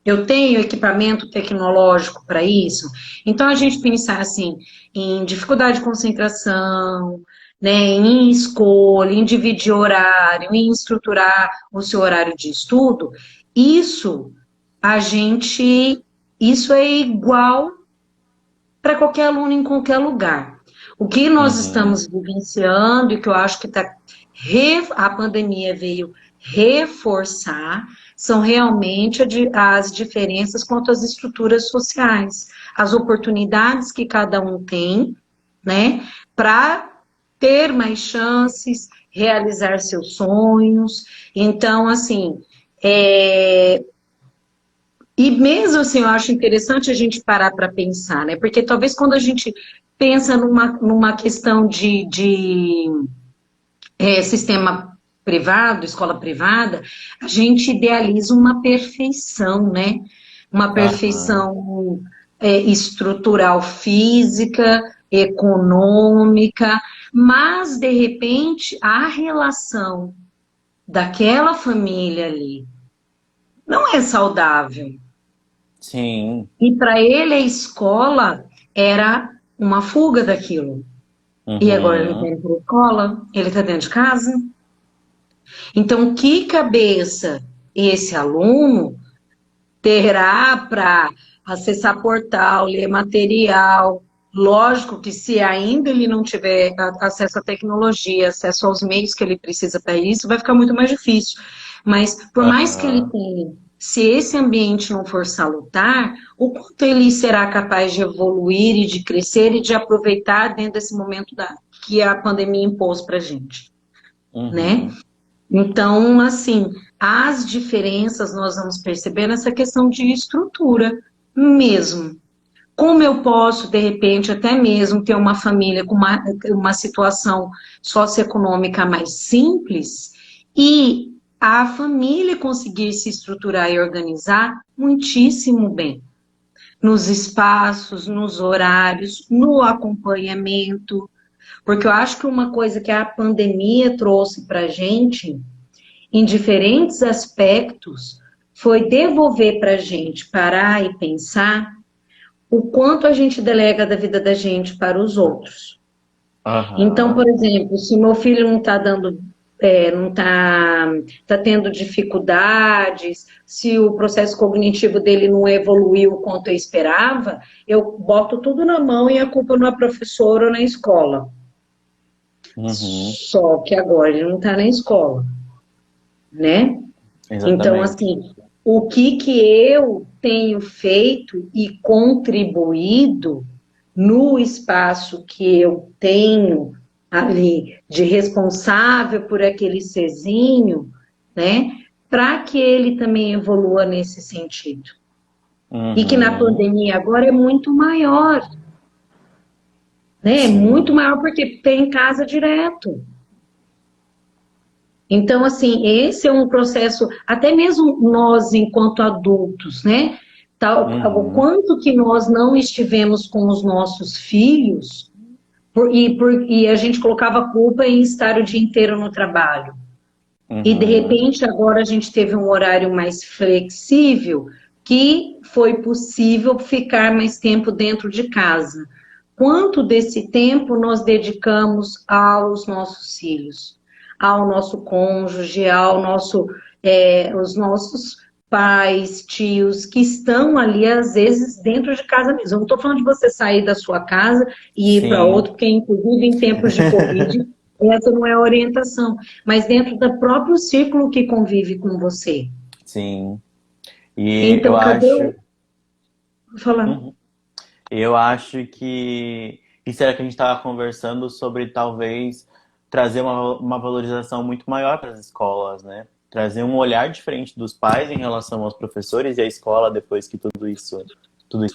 Eu tenho equipamento tecnológico para isso. Então, a gente pensar assim, em dificuldade de concentração, né, em escolha, em dividir horário, em estruturar o seu horário de estudo, isso a gente, isso é igual para qualquer aluno em qualquer lugar. O que nós Uhum. estamos vivenciando e que eu acho que a pandemia veio reforçar são realmente as diferenças quanto às estruturas sociais, as oportunidades que cada um tem, né, para ter mais chances, realizar seus sonhos. Então, assim, e mesmo assim, eu acho interessante a gente parar para pensar, né? Porque talvez quando a gente pensa numa questão de sistema privado, escola privada, a gente idealiza uma perfeição, né? Uma Aham. perfeição estrutural física, econômica, mas de repente a relação daquela família ali não é saudável. Sim. E para ele a escola era uma fuga daquilo. E agora ele está Uhum. indo para a escola, ele está dentro de casa. Então, que cabeça esse aluno terá para acessar portal, ler material? Lógico que se ainda ele não tiver acesso à tecnologia, acesso aos meios que ele precisa para isso, vai ficar muito mais difícil. Mas por mais que ele Aham. tenha, se esse ambiente não for salutar, o quanto ele será capaz de evoluir e de crescer e de aproveitar dentro desse momento que a pandemia impôs para a gente, né? Uhum. Então, assim, as diferenças nós vamos perceber nessa questão de estrutura mesmo. Como eu posso, de repente, até mesmo ter uma família com uma situação socioeconômica mais simples e a família conseguir se estruturar e organizar muitíssimo bem nos espaços, nos horários, no acompanhamento, porque eu acho que uma coisa que a pandemia trouxe para a gente em diferentes aspectos, foi devolver para a gente parar e pensar o quanto a gente delega da vida da gente para os outros. Então, Aham. por exemplo, se meu filho não está dando, não está tá tendo dificuldades, se o processo cognitivo dele não evoluiu o quanto eu esperava, eu boto tudo na mão e a culpa não é professora ou na escola. Uhum. Só que agora ele não está na escola, né? Então, Exatamente. assim, o que eu tenho feito e contribuído no espaço que eu tenho ali de responsável por aquele serzinho, né? Para que ele também evolua nesse sentido. E que na Uhum. pandemia agora é muito maior, né? É muito Sim. maior porque tem em casa direto. Então, assim, esse é um processo, até mesmo nós, enquanto adultos, né? O Uhum. quanto que nós não estivemos com os nossos filhos e a gente colocava a culpa em estar o dia inteiro no trabalho. E, de Uhum. repente, agora a gente teve um horário mais flexível que foi possível ficar mais tempo dentro de casa. Quanto desse tempo nós dedicamos aos nossos filhos, ao nosso cônjuge, os nossos pais, tios, que estão ali, às vezes, dentro de casa mesmo. Eu não estou falando de você sair da sua casa e ir para Sim. outro, porque, inclusive, em tempos de Covid, essa não é a orientação, mas dentro do próprio círculo que convive com você. Sim. E eu Então, cadê acho. o... Vou falar. Uhum. Eu acho que isso era que a gente estava conversando sobre talvez trazer uma valorização muito maior para as escolas, né? Trazer um olhar diferente dos pais em relação aos professores e à escola depois que tudo isso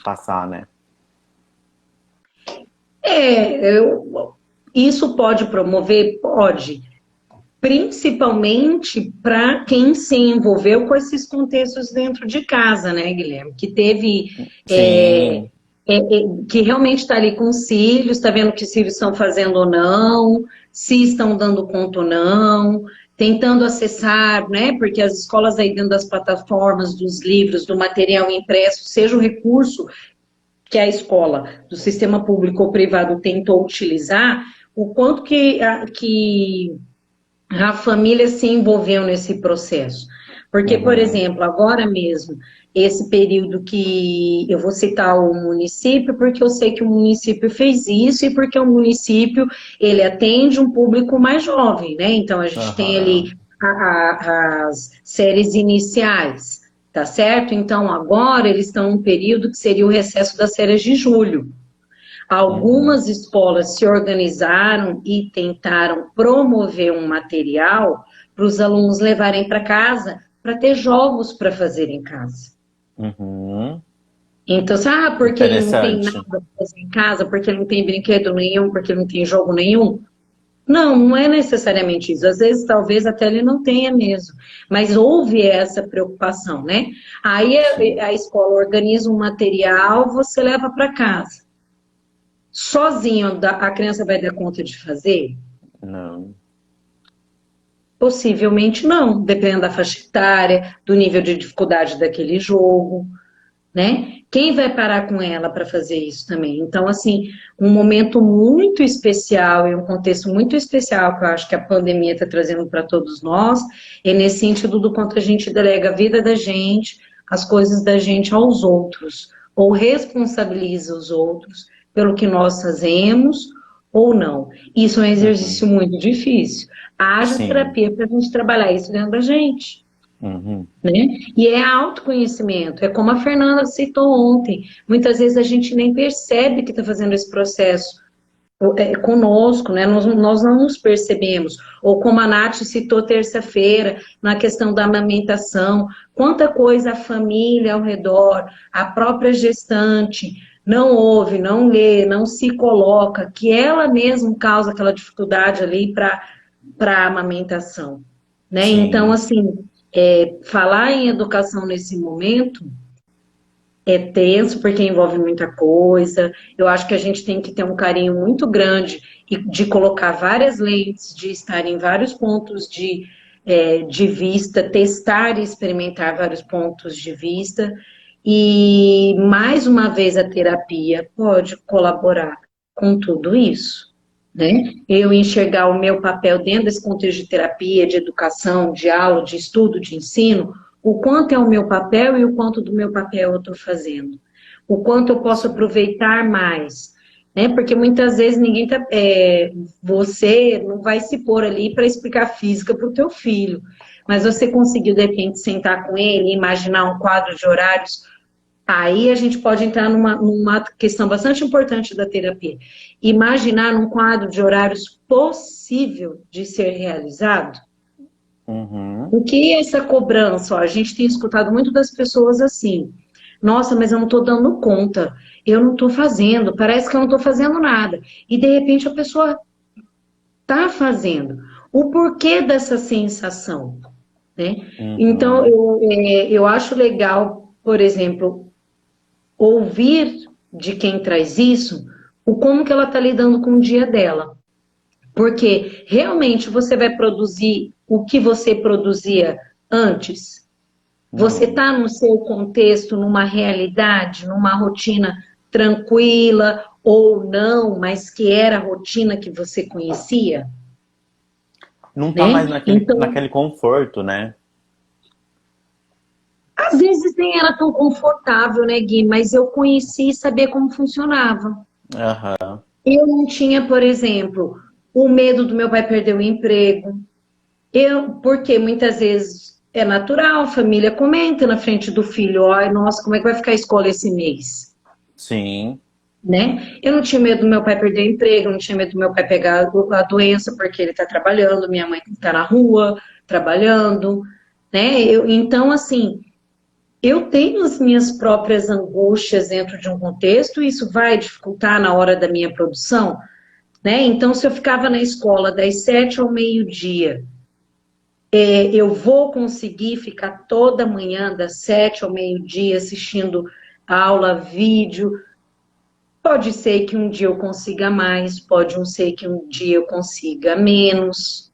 passar, né? Isso pode promover? Pode. principalmente para quem se envolveu com esses contextos dentro de casa, né, Guilherme? Que teve, Sim. que realmente está ali com os filhos, está vendo o que os filhos estão fazendo ou não, se estão dando conta ou não, tentando acessar, né? Porque as escolas aí dentro das plataformas, dos livros, do material impresso, seja o recurso que a escola do sistema público ou privado tentou utilizar, o quanto que a família se envolveu nesse processo. Porque, por Uhum. exemplo, agora mesmo, esse período que eu vou citar o município, porque eu sei que o município fez isso e porque o município, ele atende um público mais jovem, né? Então, a gente tem ali Aham. as séries iniciais, tá certo? Então, agora eles estão num período que seria o recesso das séries de julho. Uhum. Algumas escolas se organizaram e tentaram promover um material para os alunos levarem para casa, para ter jogos para fazer em casa. Uhum. Então, porque ele não tem nada Interessante. para fazer em casa, porque ele não tem brinquedo nenhum, porque ele não tem jogo nenhum? Não, não é necessariamente isso. Às vezes, talvez até ele não tenha mesmo. Mas houve essa preocupação, né? Aí Sim. a escola organiza um material, você leva para casa. Sozinho a criança vai dar conta de fazer? Não. Possivelmente não, dependendo da faixa etária, do nível de dificuldade daquele jogo, né? Quem vai parar com ela para fazer isso também? Então, assim, um momento muito especial e um contexto muito especial que eu acho que a pandemia está trazendo para todos nós, é nesse sentido do quanto a gente delega a vida da gente, as coisas da gente aos outros, ou responsabiliza os outros pelo que nós fazemos ou não. Isso é um Uhum. exercício muito difícil. Haja Sim. terapia para a gente trabalhar isso dentro da gente. Uhum. Né? E é autoconhecimento, é como a Fernanda citou ontem. Muitas vezes a gente nem percebe que está fazendo esse processo conosco, né? Nós não nos percebemos. Ou como a Nath citou terça-feira, na questão da amamentação, quanta coisa a família ao redor, a própria gestante, não ouve, não lê, não se coloca, que ela mesma causa aquela dificuldade ali para a amamentação. Né? Então, Sim. assim, falar em educação nesse momento é tenso porque envolve muita coisa. Eu acho que a gente tem que ter um carinho muito grande de colocar várias lentes, de estar em vários pontos de vista, testar e experimentar vários pontos de vista. E, mais uma vez, a terapia pode colaborar com tudo isso. Né? Eu enxergar o meu papel dentro desse contexto de terapia, de educação, de aula, de estudo, de ensino, o quanto é o meu papel e o quanto do meu papel eu estou fazendo. O quanto eu posso Sim. aproveitar mais. Né? Porque muitas vezes ninguém tá, você não vai se pôr ali para explicar física para o teu filho. Mas você conseguiu, de repente, sentar com ele, imaginar um quadro de horários. Aí a gente pode entrar numa questão bastante importante da terapia. Imaginar um quadro de horários possível de ser realizado. Uhum. O que é essa cobrança? Ó, a gente tem escutado muito das pessoas assim. Nossa, mas eu não estou dando conta. Eu não estou fazendo. Parece que eu não estou fazendo nada. E de repente a pessoa está fazendo. O porquê dessa sensação? Né? Então, Uhum. eu acho legal, por exemplo, ouvir de quem traz isso, o como que ela está lidando com o dia dela. Porque realmente você vai produzir o que você produzia antes. Você Não. está no seu contexto, numa realidade, numa rotina tranquila ou não, mas que era a rotina que você conhecia, Não tá mais né? Então, naquele conforto, né? às vezes nem era tão confortável, né, Gui? Mas eu conheci e sabia como funcionava. Aham. Eu não tinha, por exemplo, o medo do meu pai perder o emprego. Porque muitas vezes é natural, a família comenta na frente do filho, ai, nossa, como é que vai ficar a escola esse mês? Sim. Né? Eu não tinha medo do meu pai perder o emprego, não tinha medo do meu pai pegar a doença porque ele está trabalhando, minha mãe está na rua trabalhando, né? Então, assim, eu tenho as minhas próprias angústias dentro de um contexto, e isso vai dificultar na hora da minha produção, né? Então, se eu ficava na escola das 7 ao meio-dia, eu vou conseguir ficar toda manhã, das 7 ao meio-dia, assistindo aula, vídeo. Pode ser que um dia eu consiga mais, pode ser que um dia eu consiga menos,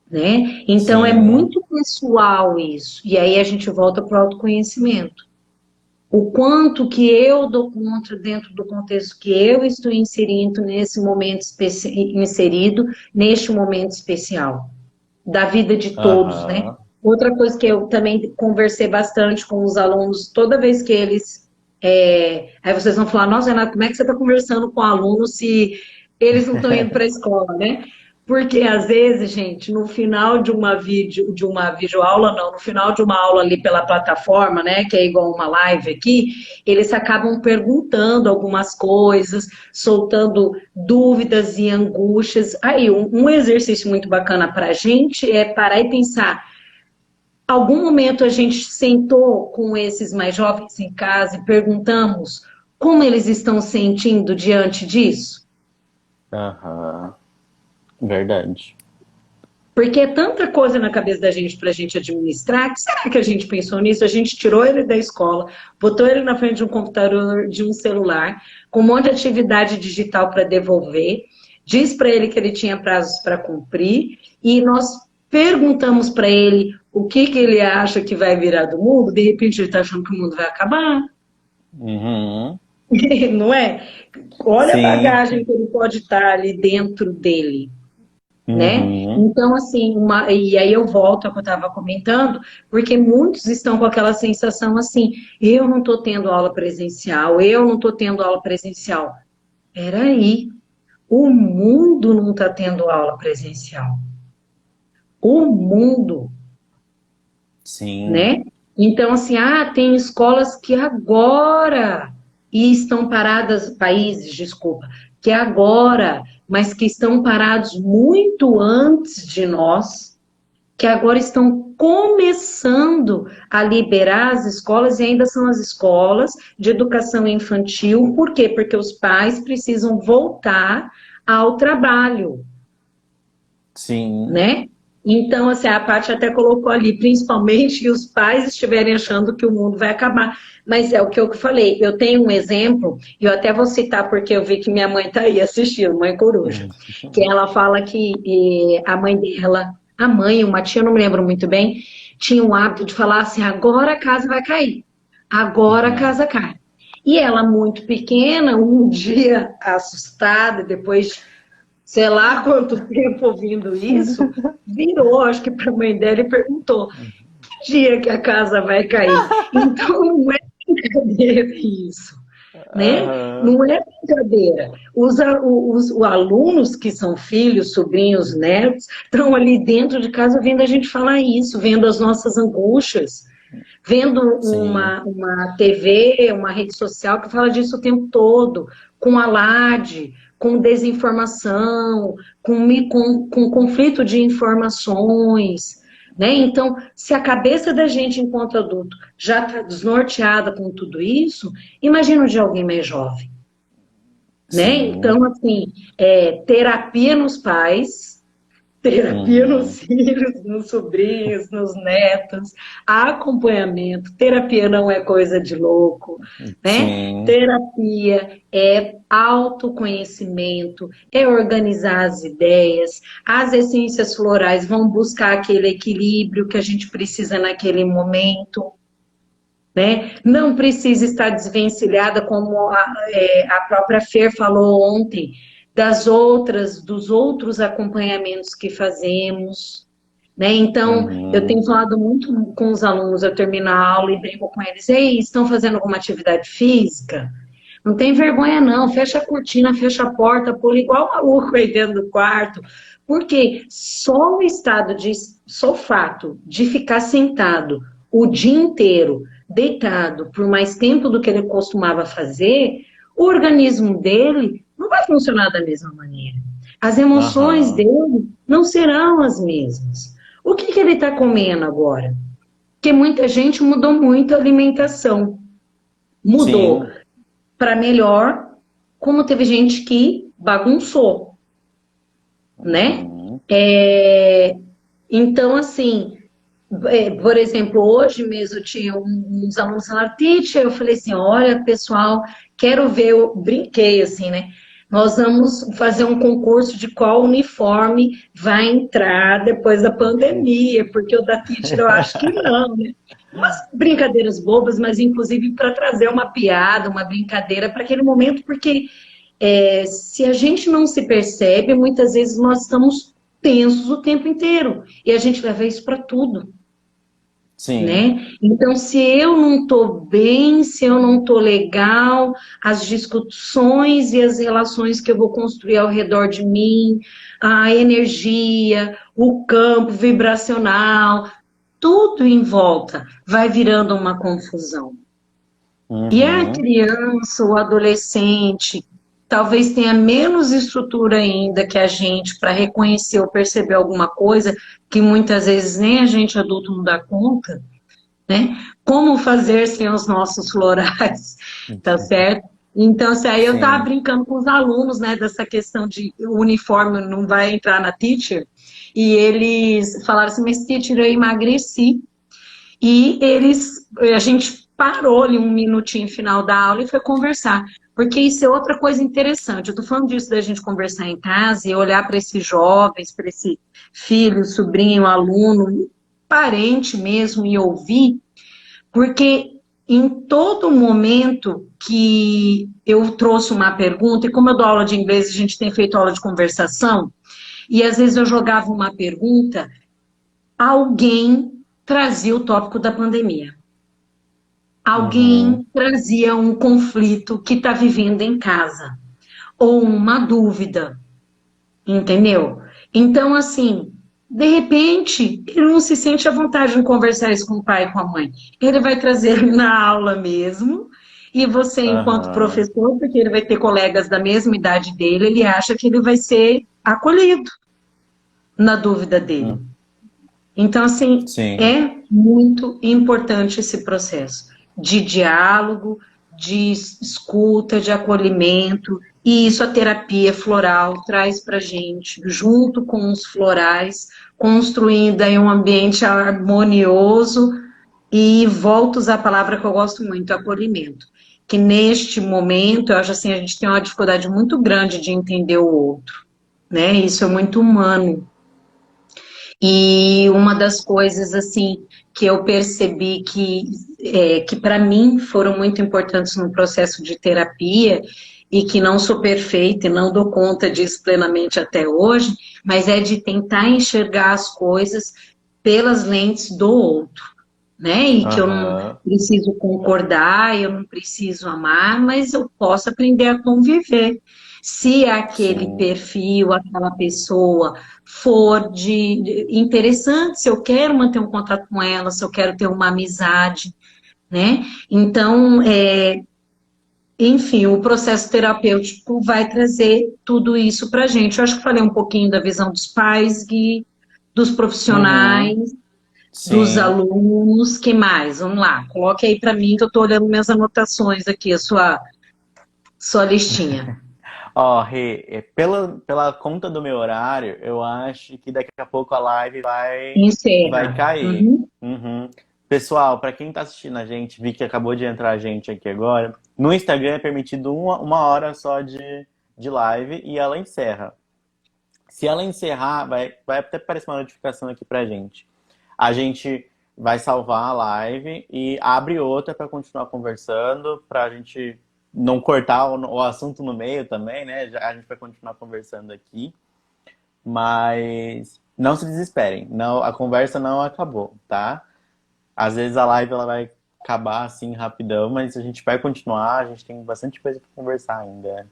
né? Então, é Sim. muito pessoal isso. E aí a gente volta para o autoconhecimento. O quanto que eu dou conta dentro do contexto que eu estou inserindo nesse momento inserido, neste momento especial da vida de todos, né? Aham. Outra coisa que eu também conversei bastante com os alunos, toda vez que eles... aí vocês vão falar, nossa, Renata, como é que você está conversando com alunos se eles não estão indo para a escola, né? Porque às vezes, gente, no final de uma videoaula, não, no final de uma aula ali pela plataforma, né, que é igual uma live aqui, eles acabam perguntando algumas coisas, soltando dúvidas e angústias. Aí, um exercício muito bacana para a gente é parar e pensar. Algum momento a gente sentou com esses mais jovens em casa e perguntamos como eles estão sentindo diante disso? Aham. Verdade. Porque é tanta coisa na cabeça da gente para a gente administrar, que será que a gente pensou nisso? A gente tirou ele da escola, botou ele na frente de um computador, de um celular, com um monte de atividade digital para devolver, diz para ele que ele tinha prazos para cumprir, e nós perguntamos para ele o que, que ele acha que vai virar do mundo, de repente ele está achando que o mundo vai acabar. Uhum. Não é? Olha a Sim. bagagem que ele pode estar ali dentro dele. Né? Uhum. Então, assim, e aí eu volto ao que eu estava comentando, porque muitos estão com aquela sensação assim, eu não estou tendo aula presencial, eu não estou tendo aula presencial. Peraí, o mundo não está tendo aula presencial. O mundo, Sim. né? Então, assim, tem escolas que agora e estão paradas, países, desculpa, que agora, mas que estão parados muito antes de nós, que agora estão começando a liberar as escolas, e ainda são as escolas de educação infantil. Por quê? Porque os pais precisam voltar ao trabalho, Sim. né? Então, assim, a Paty até colocou ali, principalmente que os pais estiverem achando que o mundo vai acabar. Mas é o que eu falei, eu tenho um exemplo, e eu até vou citar porque eu vi que minha mãe está aí assistindo, mãe coruja, que ela fala que a mãe dela, a mãe, uma tia, eu não me lembro muito bem, tinha o hábito de falar assim, agora a casa vai cair, agora a Uhum. casa cai. E ela, muito pequena, um dia assustada, depois sei lá quanto tempo ouvindo isso, virou, acho que para a mãe dela e perguntou: que dia que a casa vai cair? Então não é brincadeira isso, né? Aham. Não é brincadeira. Os alunos que são filhos, sobrinhos, netos, estão ali dentro de casa vendo a gente falar isso, vendo as nossas angústias, vendo Sim. uma TV, uma rede social que fala disso o tempo todo, com alarde, com desinformação, com conflito de informações. Né? Então, se a cabeça da gente, enquanto adulto, já está desnorteada com tudo isso, imagina o de alguém mais jovem. Né? Sim. Então, assim, terapia nos pais, terapia Uhum. nos filhos, nos sobrinhos, nos netos, acompanhamento. Terapia não é coisa de louco, né? Sim. Terapia é autoconhecimento, é organizar as ideias. As essências florais vão buscar aquele equilíbrio que a gente precisa naquele momento. Né? Não precisa estar desvencilhada, como a própria Fer falou ontem, dos outros acompanhamentos que fazemos. Né? Então, eu tenho Uhum. falado muito com os alunos, eu termino a aula e brinco com eles, ei, estão fazendo alguma atividade física? Não tem vergonha não, fecha a cortina, fecha a porta, pula igual maluco aí dentro do quarto, porque só o fato de ficar sentado o dia inteiro, deitado, por mais tempo do que ele costumava fazer, o organismo dele não vai funcionar da mesma maneira. As emoções Aham. dele não serão as mesmas. O que ele está comendo agora? Porque muita gente mudou muito a alimentação. Mudou Sim. para melhor, como teve gente que bagunçou, né? Uhum. Então, assim, por exemplo, hoje mesmo tinha uns alunos lá, teacher, eu falei assim, olha, pessoal, quero ver, eu brinquei assim, né? Nós vamos fazer um concurso de qual uniforme vai entrar depois da pandemia, porque o da teacher eu acho que não, né? Umas brincadeiras bobas, mas inclusive para trazer uma piada, uma brincadeira para aquele momento, porque se a gente não se percebe, muitas vezes nós estamos tensos o tempo inteiro. E a gente leva isso para tudo, Sim. né? Então, se eu não estou bem, se eu não estou legal, as discussões e as relações que eu vou construir ao redor de mim, a energia, o campo vibracional, tudo em volta vai virando uma confusão. E a Uhum. criança, o adolescente, talvez tenha menos estrutura ainda que a gente para reconhecer ou perceber alguma coisa que muitas vezes nem a gente adulto não dá conta, né? Como fazer sem os nossos florais, tá certo? Então, assim, aí eu estava Sim. brincando com os alunos, né, dessa questão de o uniforme não vai entrar na teacher, e eles falaram assim, mas teacher, eu emagreci. E a gente parou ali um minutinho final da aula e foi conversar. Porque isso é outra coisa interessante. Eu estou falando disso da gente conversar em casa e olhar para esses jovens, para esse filho, sobrinho, aluno, parente mesmo, e ouvir, porque em todo momento que eu trouxe uma pergunta, e como eu dou aula de inglês, a gente tem feito aula de conversação, e às vezes eu jogava uma pergunta, alguém trazia o tópico da pandemia. Uhum. Alguém trazia um conflito que está vivendo em casa, ou uma dúvida, entendeu? Então, assim, de repente, ele não se sente à vontade de conversar isso com o pai e com a mãe. Ele vai trazer na aula mesmo, e você, enquanto Aham. professor, porque ele vai ter colegas da mesma idade dele, ele acha que ele vai ser acolhido na dúvida dele. Hum. Então, assim, Sim. é muito importante esse processo de diálogo, de escuta, de acolhimento, e isso a terapia floral traz para a gente, junto com os florais, construindo aí um ambiente harmonioso, e volto a usar a palavra que eu gosto muito, acolhimento. Que neste momento, eu acho assim, a gente tem uma dificuldade muito grande de entender o outro, né? Isso é muito humano. E uma das coisas assim que eu percebi que para mim foram muito importantes no processo de terapia e que não sou perfeita e não dou conta disso plenamente até hoje, mas é de tentar enxergar as coisas pelas lentes do outro, né? E que eu não Aham. preciso concordar, eu não preciso amar, mas eu posso aprender a conviver. Se aquele Sim. perfil, aquela pessoa for de interessante, se eu quero manter um contato com ela, se eu quero ter uma amizade, né? Então, enfim, o processo terapêutico vai trazer tudo isso para a gente. Eu acho que falei um pouquinho da visão dos pais, Gui, dos Uhum. profissionais, dos Sim. alunos, que mais? Vamos lá, coloque aí para mim que eu estou olhando minhas anotações aqui, a sua listinha. Ó, Rê, pela conta do meu horário, eu acho que daqui a pouco a live vai Encerra. cair. Uhum. Uhum. Pessoal, para quem tá assistindo a gente, vi que acabou de entrar a gente aqui agora, no Instagram é permitido uma hora só de live e ela encerra. Se ela encerrar, vai até aparecer uma notificação aqui pra gente. A gente vai salvar a live e abre outra para continuar conversando, pra gente não cortar o assunto no meio também, né? A gente vai continuar conversando aqui, mas não se desesperem, não, a conversa não acabou, tá? Às vezes a live ela vai acabar assim rapidão, mas a gente vai continuar, a gente tem bastante coisa para conversar ainda.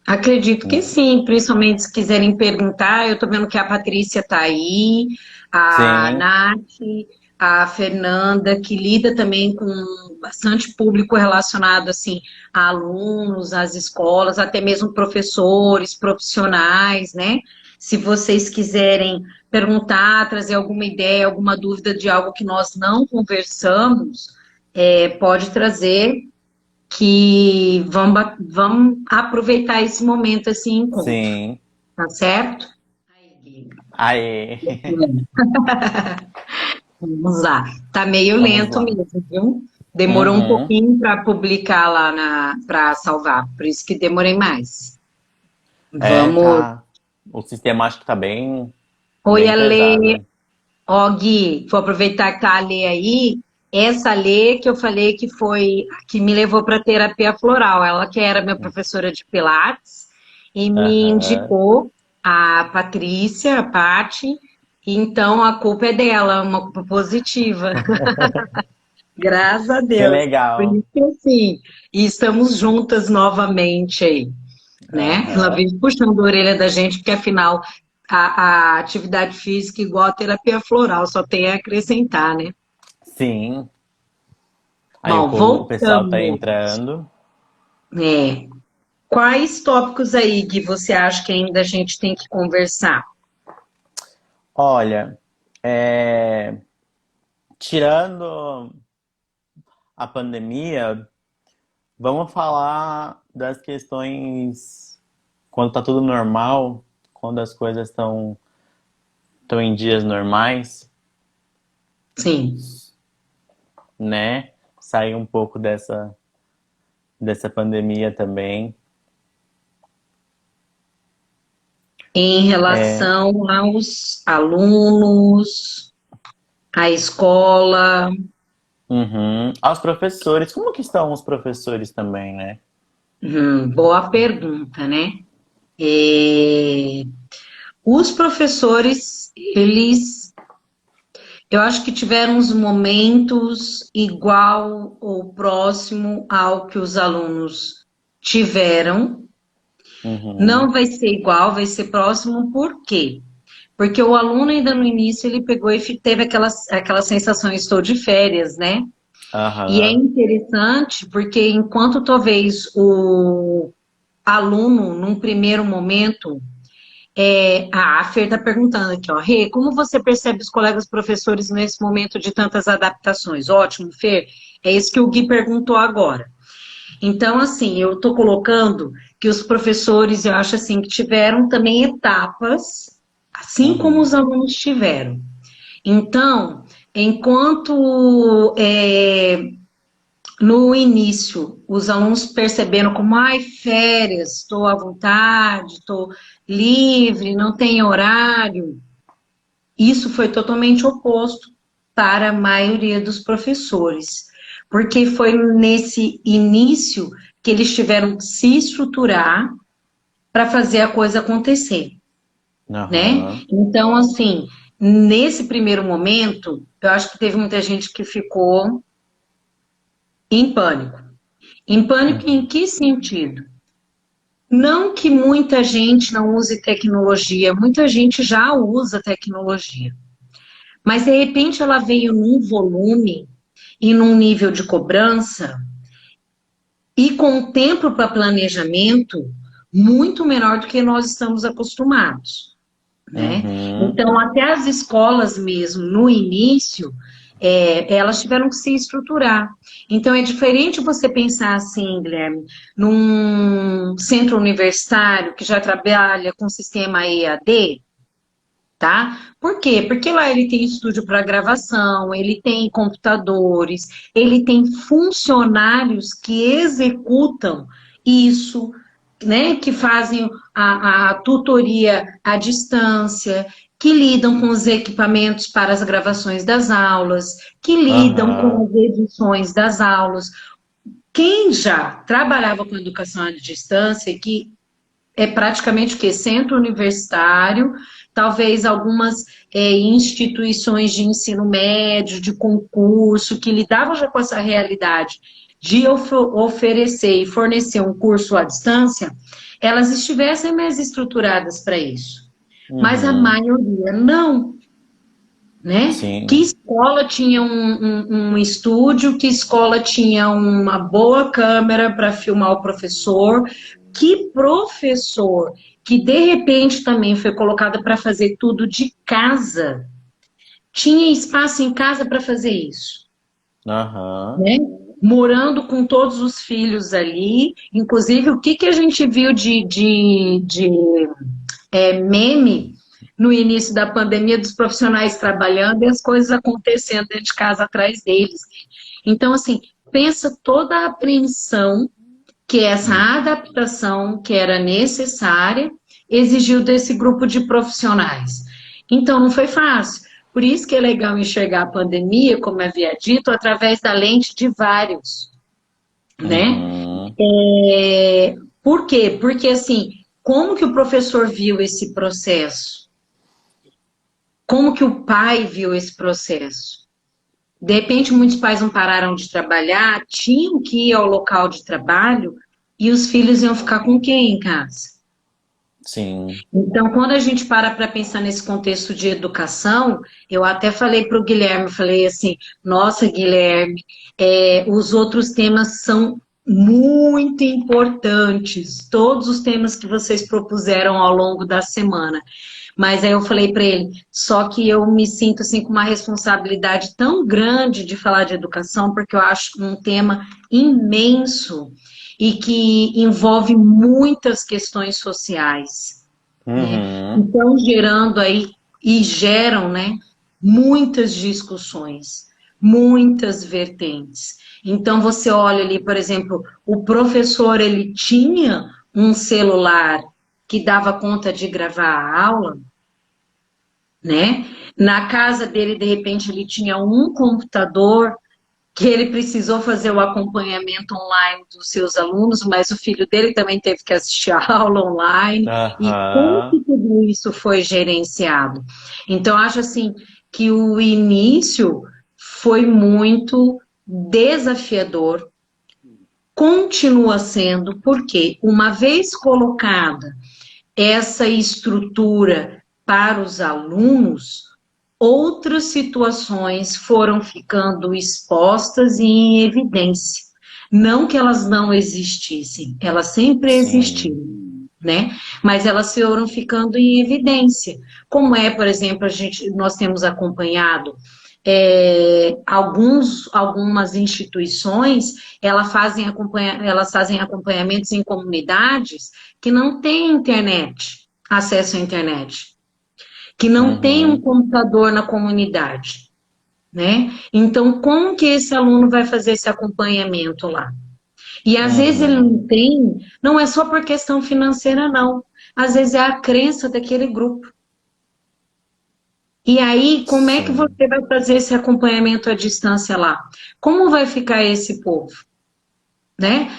Acredito que Né? sim, principalmente se quiserem perguntar. Eu estou vendo que a Patrícia está aí, a Sim, Nath, a Fernanda, que lida também com bastante público relacionado assim, a alunos, às escolas, até mesmo professores, profissionais, né? Se vocês quiserem perguntar, trazer alguma ideia, alguma dúvida de algo que nós não conversamos, pode trazer que vamos aproveitar esse momento assim em encontro, sim. tá certo? Aí, Gui. Aê! Vamos lá. Tá meio Vamos lento lá. mesmo, viu? Demorou um Uhum. pouquinho para publicar lá para salvar, por isso que demorei mais. É, Vamos. tá. O sistema acho que tá bem, Oi, bem Ale. pesado. Ó, Gui, vou aproveitar que tá a Lê aí. Essa Lê que eu falei que foi que me levou para terapia floral. Ela que era minha professora de Pilates e me Aham. indicou a Patrícia, a Pati. Então a culpa é dela, uma culpa positiva. Graças a Que Deus. Por legal. isso que assim, e estamos juntas novamente aí, né? Ela Aham. vive puxando a orelha da gente, porque afinal a atividade física igual a terapia floral, só tem a acrescentar, né? Sim. Aí Bom, o pessoal tá voltando. entrando. É, quais tópicos aí, Gui, você acha que ainda a gente tem que conversar? Olha, é, tirando a pandemia, vamos falar das questões quando tá tudo normal, quando as coisas estão em dias normais, Sim. né? Sair um pouco dessa pandemia também. Em É, relação aos alunos, à escola. uhum. Aos professores, como que estão os professores também, né? Boa pergunta, né? É, os professores, eu acho que tiveram uns momentos igual ou próximo ao que os alunos tiveram. Uhum. Não vai ser igual, vai ser próximo, por quê? Porque o aluno ainda no início ele pegou e teve aquela sensação, estou de férias, né? E é Aham. interessante porque enquanto talvez o aluno, num primeiro momento, a Fer está perguntando aqui, ó, Rê, como você percebe os colegas professores nesse momento de tantas adaptações? Ótimo, Fer, é isso que o Gui perguntou agora. Então, assim, eu estou colocando que os professores, eu acho assim, que tiveram também etapas, assim como os Uhum. alunos tiveram. Então, enquanto no início, os alunos perceberam como, ai, férias, estou à vontade, estou livre, não tem horário. Isso foi totalmente oposto para a maioria dos professores, porque foi nesse início que eles tiveram que se estruturar para fazer a coisa acontecer, né? Aham. Então, assim, nesse primeiro momento, eu acho que teve muita gente que ficou em pânico. Em pânico em Uhum. que sentido? Não que muita gente não use tecnologia, muita gente já usa tecnologia. Mas de repente ela veio num volume e num nível de cobrança e com um tempo para planejamento muito menor do que nós estamos acostumados, né? Uhum. Então, até as escolas mesmo, no início, elas tiveram que se estruturar. Então, é diferente você pensar assim, Guilherme, num centro universitário que já trabalha com sistema EAD, tá? Por quê? Porque lá ele tem estúdio para gravação, ele tem computadores, ele tem funcionários que executam isso, né? Que fazem a tutoria à distância, que lidam com os equipamentos para as gravações das aulas, que lidam com Aham. as edições das aulas. Quem já trabalhava com educação à distância, que é praticamente o quê? Centro universitário, talvez algumas instituições de ensino médio, de concurso, que lidavam já com essa realidade de oferecer e fornecer um curso à distância, elas estivessem mais estruturadas para isso. Mas a Uhum. maioria não, né? Que Sim. escola tinha um estúdio, que escola tinha uma boa câmera para filmar o professor, que professor que de repente também foi colocado para fazer tudo de casa, tinha espaço em casa para fazer isso, Aham. né? Morando com todos os filhos ali, inclusive o que a gente viu de meme no início da pandemia, dos profissionais trabalhando e as coisas acontecendo dentro de casa atrás deles. Então, assim, pensa toda a apreensão que essa adaptação que era necessária exigiu desse grupo de profissionais. Então, não foi fácil. Por isso que é legal enxergar a pandemia, como havia dito, através da lente de vários, né? Por quê? Porque, assim, como que o professor viu esse processo? Como que o pai viu esse processo? De repente, muitos pais não pararam de trabalhar, tinham que ir ao local de trabalho e os filhos iam ficar com quem em casa? Sim. Então, quando a gente para pensar nesse contexto de educação, eu até falei para o Guilherme, falei assim, nossa, Guilherme, os outros temas são muito importantes, todos os temas que vocês propuseram ao longo da semana. Mas aí eu falei para ele, só que eu me sinto assim com uma responsabilidade tão grande de falar de educação, porque eu acho um tema imenso e que envolve muitas questões sociais, né? Então, gerando aí, e geram, né, muitas discussões, muitas vertentes. Então, você olha ali, por exemplo, o professor, ele tinha um celular que dava conta de gravar a aula, né? Na casa dele, de repente, ele tinha um computador que ele precisou fazer o acompanhamento online dos seus alunos, mas o filho dele também teve que assistir a aula online. E como que tudo isso foi gerenciado? Então, acho assim que o início foi muito desafiador, continua sendo, porque uma vez colocada essa estrutura para os alunos, outras situações foram ficando expostas e em evidência. Não que elas não existissem, elas sempre existiram, né? Mas elas foram ficando em evidência. Como é, por exemplo, nós temos acompanhado algumas instituições, elas fazem acompanhamentos em comunidades que não têm internet, acesso à internet, que não tem um computador na comunidade, né? Então, como que esse aluno vai fazer esse acompanhamento lá? E às vezes ele não tem, não é só por questão financeira, não. Às vezes é a crença daquele grupo. E aí, como é que você vai fazer esse acompanhamento à distância lá? Como vai ficar esse povo? Né?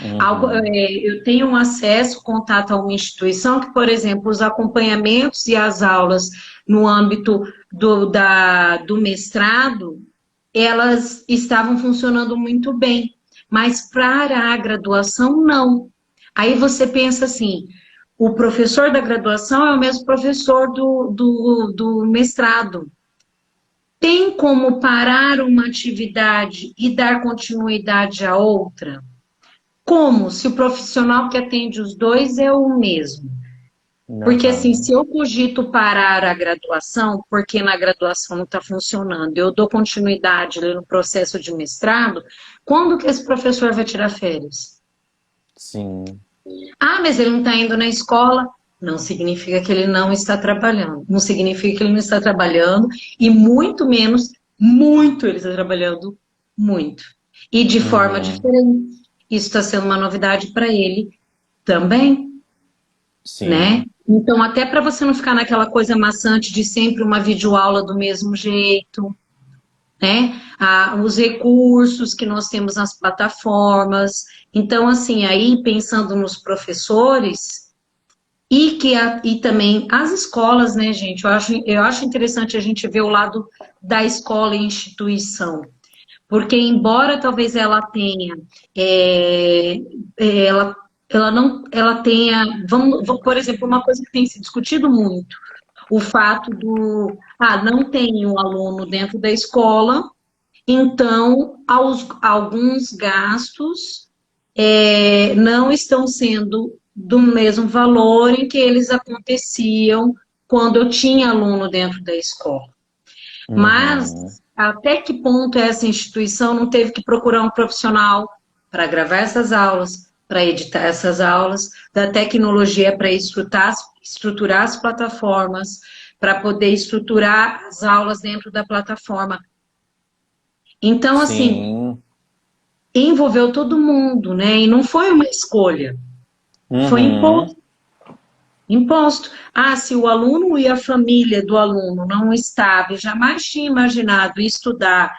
Eu tenho um acesso, contato a uma instituição que, por exemplo, os acompanhamentos e as aulas no âmbito do mestrado, elas estavam funcionando muito bem, mas para a graduação, não. Aí você pensa assim, o professor da graduação é o mesmo professor do mestrado. Tem como parar uma atividade e dar continuidade a outra? Como? Se o profissional que atende os dois é o mesmo. Porque assim, se eu cogito parar a graduação, porque na graduação não está funcionando, eu dou continuidade no processo de mestrado, quando que esse professor vai tirar férias? Sim. Ah, mas ele não está indo na escola. Não significa que ele não está trabalhando. Não significa que ele não está trabalhando, e muito menos, muito ele está trabalhando, muito. E de forma diferente. Isso está sendo uma novidade para ele também, né? Então, até para você não ficar naquela coisa maçante de sempre uma videoaula do mesmo jeito, né? Os recursos que nós temos nas plataformas. Então, assim, aí pensando nos professores e também as escolas, né, gente? Eu acho interessante a gente ver o lado da escola e instituição. Porque embora talvez ela tenha, ela tenha, por exemplo, uma coisa que tem se discutido muito, o fato não tem um aluno dentro da escola, então alguns gastos não estão sendo do mesmo valor em que eles aconteciam quando eu tinha aluno dentro da escola. Mas até que ponto essa instituição não teve que procurar um profissional para gravar essas aulas, para editar essas aulas, da tecnologia para estruturar as plataformas, para poder estruturar as aulas dentro da plataforma. Então, assim, Sim. envolveu todo mundo, né? E não foi uma escolha, foi Uhum. imposto. Imposto. Ah, se o aluno e a família do aluno não estava e jamais tinha imaginado estudar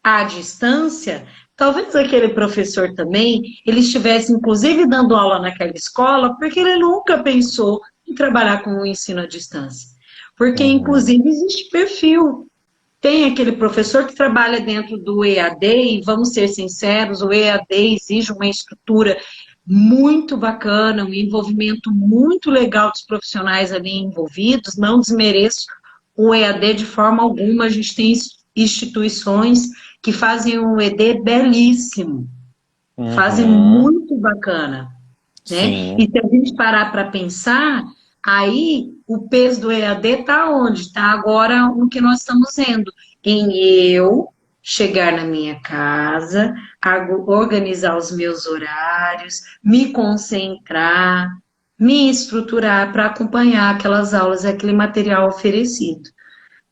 à distância, talvez aquele professor também, ele estivesse inclusive dando aula naquela escola, porque ele nunca pensou em trabalhar com o ensino à distância. Porque, Uhum. inclusive, existe perfil. Tem aquele professor que trabalha dentro do EAD, e vamos ser sinceros, o EAD exige uma estrutura muito bacana, um envolvimento muito legal dos profissionais ali envolvidos, não desmereço o EAD de forma alguma, a gente tem instituições que fazem um ED belíssimo, fazem Uhum. muito bacana, né? E Sim. se a gente parar para pensar, aí o peso do EAD está onde? Está agora no que nós estamos vendo, em eu chegar na minha casa, organizar os meus horários, me concentrar, me estruturar para acompanhar aquelas aulas, aquele material oferecido,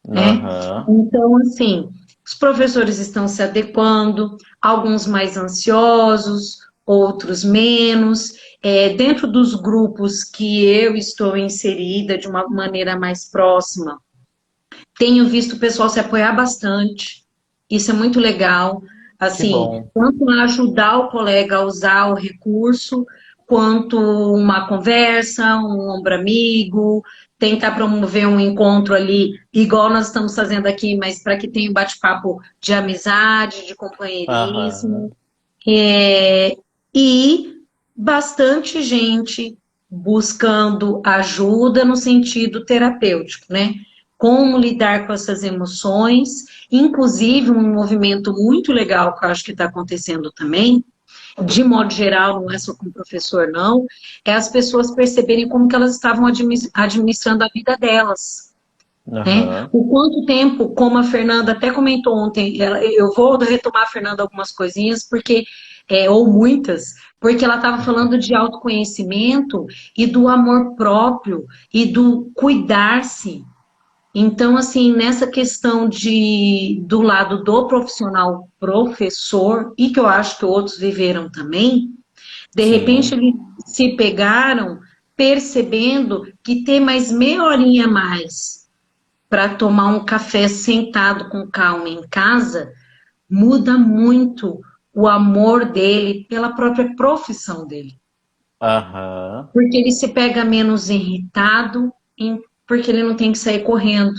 né? Aham. Então, assim, os professores estão se adequando, alguns mais ansiosos, outros menos. Dentro dos grupos que eu estou inserida de uma maneira mais próxima, tenho visto o pessoal se apoiar bastante. Isso é muito legal. Que Assim, bom. tanto ajudar o colega a usar o recurso, quanto uma conversa, um ombro amigo, tentar promover um encontro ali, igual nós estamos fazendo aqui, mas para que tenha um bate-papo de amizade, de Aham. companheirismo. É, e bastante gente buscando ajuda no sentido terapêutico, né? Como lidar com essas emoções, inclusive um movimento muito legal que eu acho que está acontecendo também, de modo geral, não é só com o professor, não, é as pessoas perceberem como que elas estavam administrando a vida delas. Né? Aham. O quanto tempo, como a Fernanda até comentou ontem, eu vou retomar a Fernanda algumas coisinhas, porque, ou muitas, porque ela estava falando de autoconhecimento e do amor próprio e do cuidar-se. Então, assim, nessa questão do lado do profissional professor, e que eu acho que outros viveram também, de repente Sim. eles se pegaram percebendo que ter mais meia horinha a mais para tomar um café sentado com calma em casa, muda muito o amor dele pela própria profissão dele. Aham. Porque ele se pega menos irritado, porque ele não tem que sair correndo.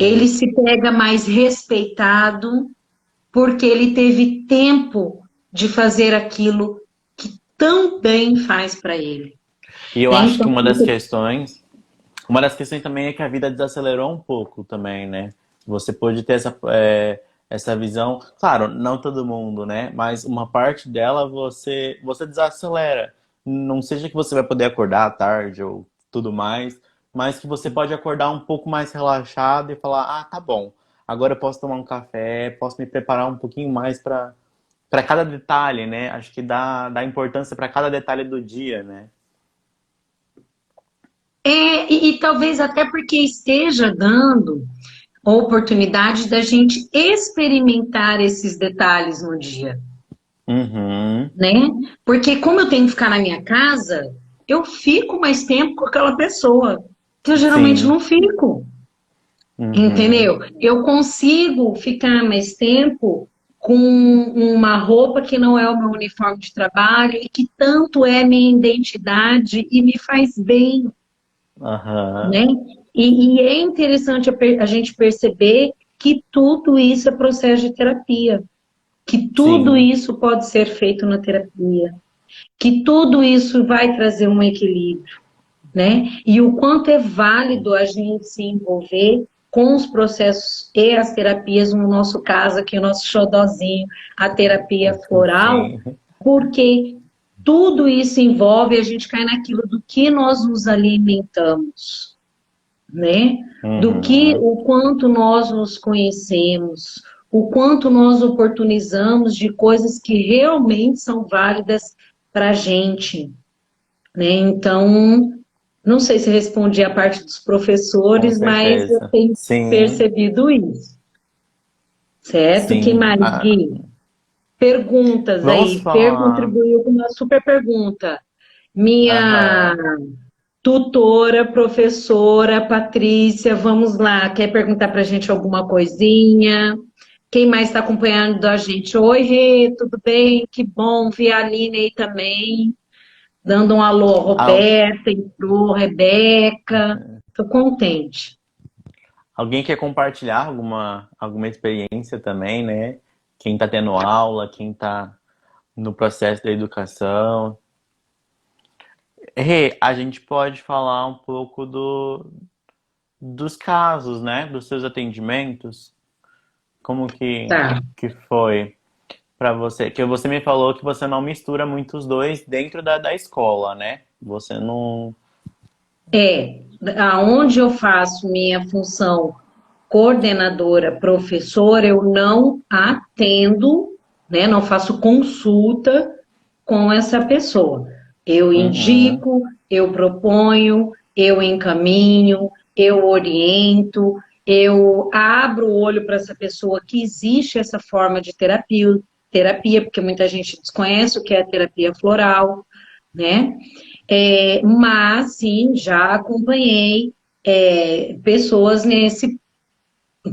Ele Sim. se pega mais respeitado, porque ele teve tempo de fazer aquilo que tão bem faz para ele. E eu Né? acho que Então, uma das questões também é que a vida desacelerou um pouco também, né? Você pode ter essa visão, claro, não todo mundo, né? Mas uma parte dela você desacelera. Não seja que você vai poder acordar à tarde ou tudo mais, mas que você pode acordar um pouco mais relaxado e falar, ah, tá bom, agora eu posso tomar um café, posso me preparar um pouquinho mais para cada detalhe, né? Acho que dá importância para cada detalhe do dia, né? e talvez até porque esteja dando a oportunidade da gente experimentar esses detalhes no dia, Uhum. né? Porque como eu tenho que ficar na minha casa, eu fico mais tempo com aquela pessoa, que eu geralmente Sim. não fico, Uhum. entendeu? Eu consigo ficar mais tempo com uma roupa que não é o meu uniforme de trabalho e que tanto é minha identidade e me faz bem, Aham. né? E é interessante a gente perceber que tudo isso é processo de terapia, que tudo Sim. isso pode ser feito na terapia, que tudo isso vai trazer um equilíbrio, né? E o quanto é válido a gente se envolver com os processos e as terapias, no nosso caso aqui, o nosso xodozinho, a terapia floral, Sim. porque tudo isso envolve, a gente cai naquilo do que nós nos alimentamos, né? Do que, Uhum. o quanto nós nos conhecemos, o quanto nós oportunizamos de coisas que realmente são válidas para a gente, né? Então, Não sei se respondi a parte dos Com professores, mas eu certeza. tenho Sim, percebido isso, certo? Que sim. mais, Gui? Perguntas Vamos aí. falar. Contribuiu com uma super pergunta. Minha Aham. tutora, professora, Patrícia, vamos lá. Quer perguntar para a gente alguma coisinha? Quem mais está acompanhando a gente? Oi, Rê, tudo bem? Que bom ver a Aline aí também. Dando um alô, Al- Roberta, entrou, Rebeca. Estou contente. Alguém quer compartilhar alguma experiência também, né? Quem está tendo aula, quem está no processo da educação. Rê, a gente pode falar um pouco dos casos, né? Dos seus atendimentos. Como Tá. que foi para você? Que você me falou que você não mistura muito os dois dentro da escola, né? Você não. É, aonde eu faço minha função coordenadora, professora, eu não atendo, né? Não faço consulta com essa pessoa. Eu Uhum, indico, eu proponho, eu encaminho, eu oriento, eu abro o olho para essa pessoa que existe essa forma de terapia, porque muita gente desconhece o que é a terapia floral, né? Mas sim, já acompanhei pessoas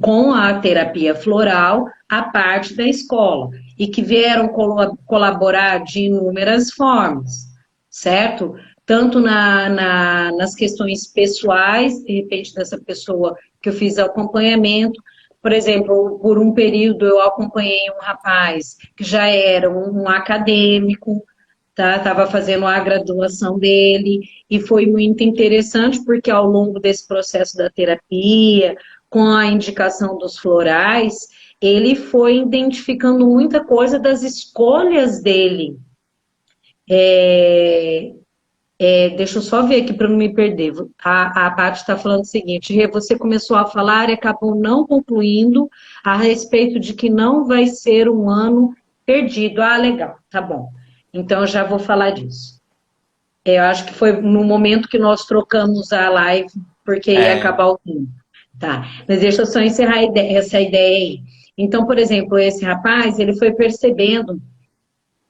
com a terapia floral a parte da escola e que vieram colaborar de inúmeras formas, certo? Tanto nas questões pessoais, de repente, dessa pessoa que eu fiz acompanhamento. Por exemplo, por um período eu acompanhei um rapaz que já era um acadêmico, tá? Estava fazendo a graduação dele, e foi muito interessante porque ao longo desse processo da terapia, com a indicação dos florais, ele foi identificando muita coisa das escolhas dele. Deixa eu só ver aqui para não me perder. A Paty está falando o seguinte: Rê, você começou a falar e acabou não concluindo a respeito de que não vai ser um ano perdido. Ah, legal, tá bom. Então eu já vou falar disso. Eu acho que foi no momento que nós trocamos a live, porque ia é. acabar o tempo. Tá, mas deixa eu só encerrar essa ideia aí. Então, por exemplo, esse rapaz, ele foi percebendo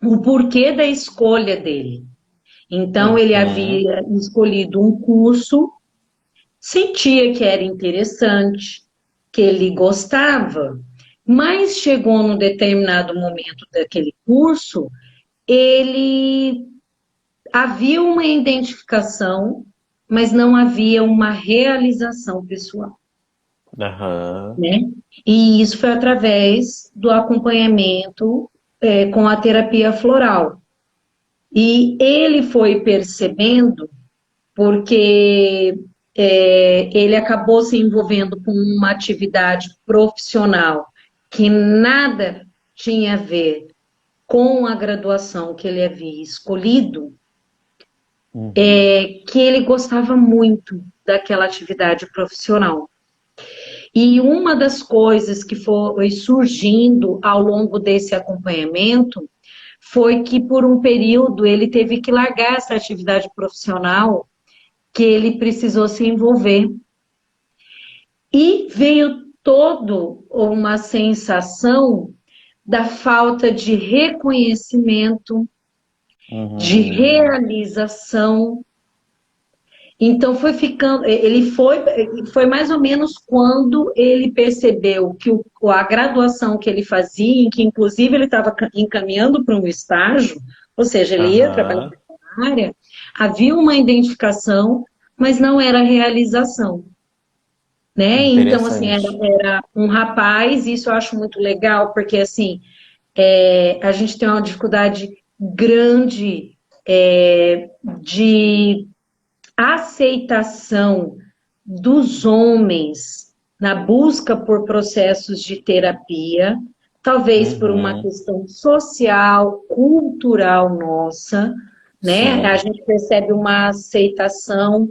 o porquê da escolha dele. Então, ele Uhum, havia escolhido um curso, sentia que era interessante, que ele gostava, mas chegou num determinado momento daquele curso, ele havia uma identificação, mas não havia uma realização pessoal, aham, né? E isso foi através do acompanhamento com a terapia floral. E ele foi percebendo, porque ele acabou se envolvendo com uma atividade profissional que nada tinha a ver com a graduação que ele havia escolhido, uhum. que ele gostava muito daquela atividade profissional. E uma das coisas que foi surgindo ao longo desse acompanhamento foi que, por um período, ele teve que largar essa atividade profissional que ele precisou se envolver. E veio todo uma sensação da falta de reconhecimento, de Uhum. realização. Então foi ficando, foi mais ou menos quando ele percebeu que a graduação que ele fazia, que inclusive ele estava encaminhando para um estágio, ou seja, ele ia trabalhar Aham. na área, havia uma identificação, mas não era realização, né? Então, assim, Interessante. era um rapaz, e isso eu acho muito legal, porque assim, a gente tem uma dificuldade grande de aceitação dos homens na busca por processos de terapia, talvez por uma Uhum. questão social, cultural nossa, né? A Sim. gente percebe uma aceitação,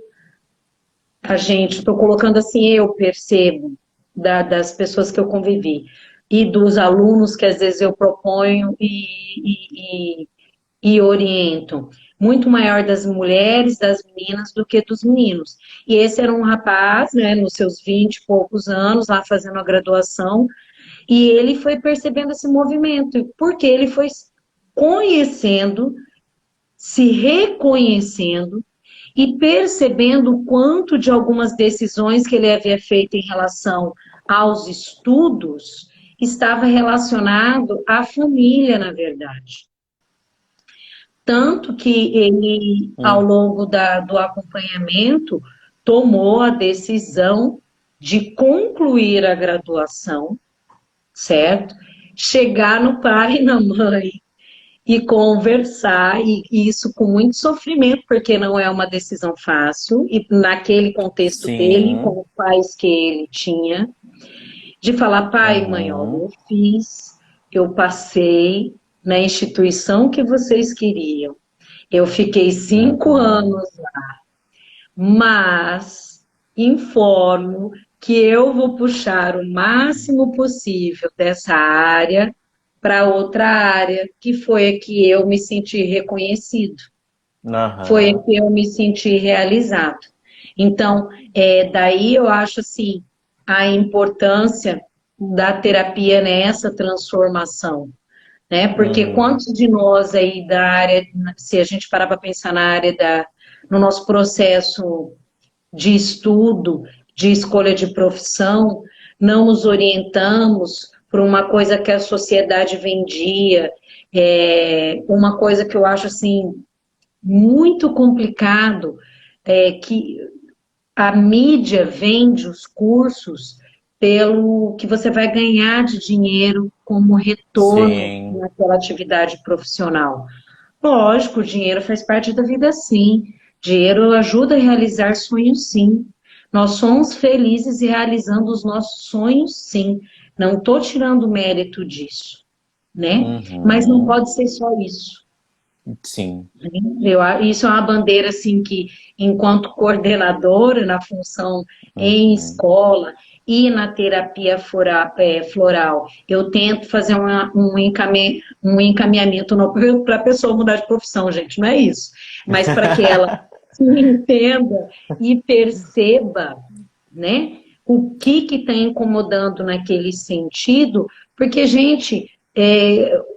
estou colocando assim, eu percebo, das pessoas que eu convivi, e dos alunos que às vezes eu proponho e oriento. muito maior das mulheres, das meninas, do que dos meninos. E esse era um rapaz, né, nos seus 20 e poucos anos, lá fazendo a graduação, e ele foi percebendo esse movimento, porque ele foi conhecendo, se reconhecendo e percebendo o quanto de algumas decisões que ele havia feito em relação aos estudos estava relacionado à família, na verdade. Tanto que ele, ao longo do acompanhamento, tomou a decisão de concluir a graduação, certo? Chegar no pai e na mãe e conversar, e isso com muito sofrimento, porque não é uma decisão fácil, e naquele contexto dele, com os pais que ele tinha, de falar, pai e mãe, ó, eu passei na instituição que vocês queriam, eu fiquei 5 anos lá, mas informo que eu vou puxar o máximo possível dessa área para outra área, que foi a que eu me senti reconhecido. Foi a que eu me senti realizado. Então, daí eu acho assim, a importância da terapia nessa transformação, né? Porque quantos de nós aí da área, se a gente parar para pensar na área no nosso processo de estudo, de escolha de profissão, não nos orientamos por uma coisa que a sociedade vendia, uma coisa que eu acho assim muito complicado, que a mídia vende os cursos pelo que você vai ganhar de dinheiro como retorno naquela atividade profissional. Lógico, o dinheiro faz parte da vida, sim. Dinheiro ajuda a realizar sonhos, sim. Nós somos felizes realizando os nossos sonhos, sim. Não estou tirando o mérito disso, né? Mas não pode ser só isso. Sim. Isso é uma bandeira, assim, que, enquanto coordenadora na função em escola e na terapia floral, eu tento fazer um encaminhamento para a pessoa mudar de profissão, gente, não é isso. Mas para que ela se entenda e perceba, né, o que está incomodando naquele sentido, porque, gente,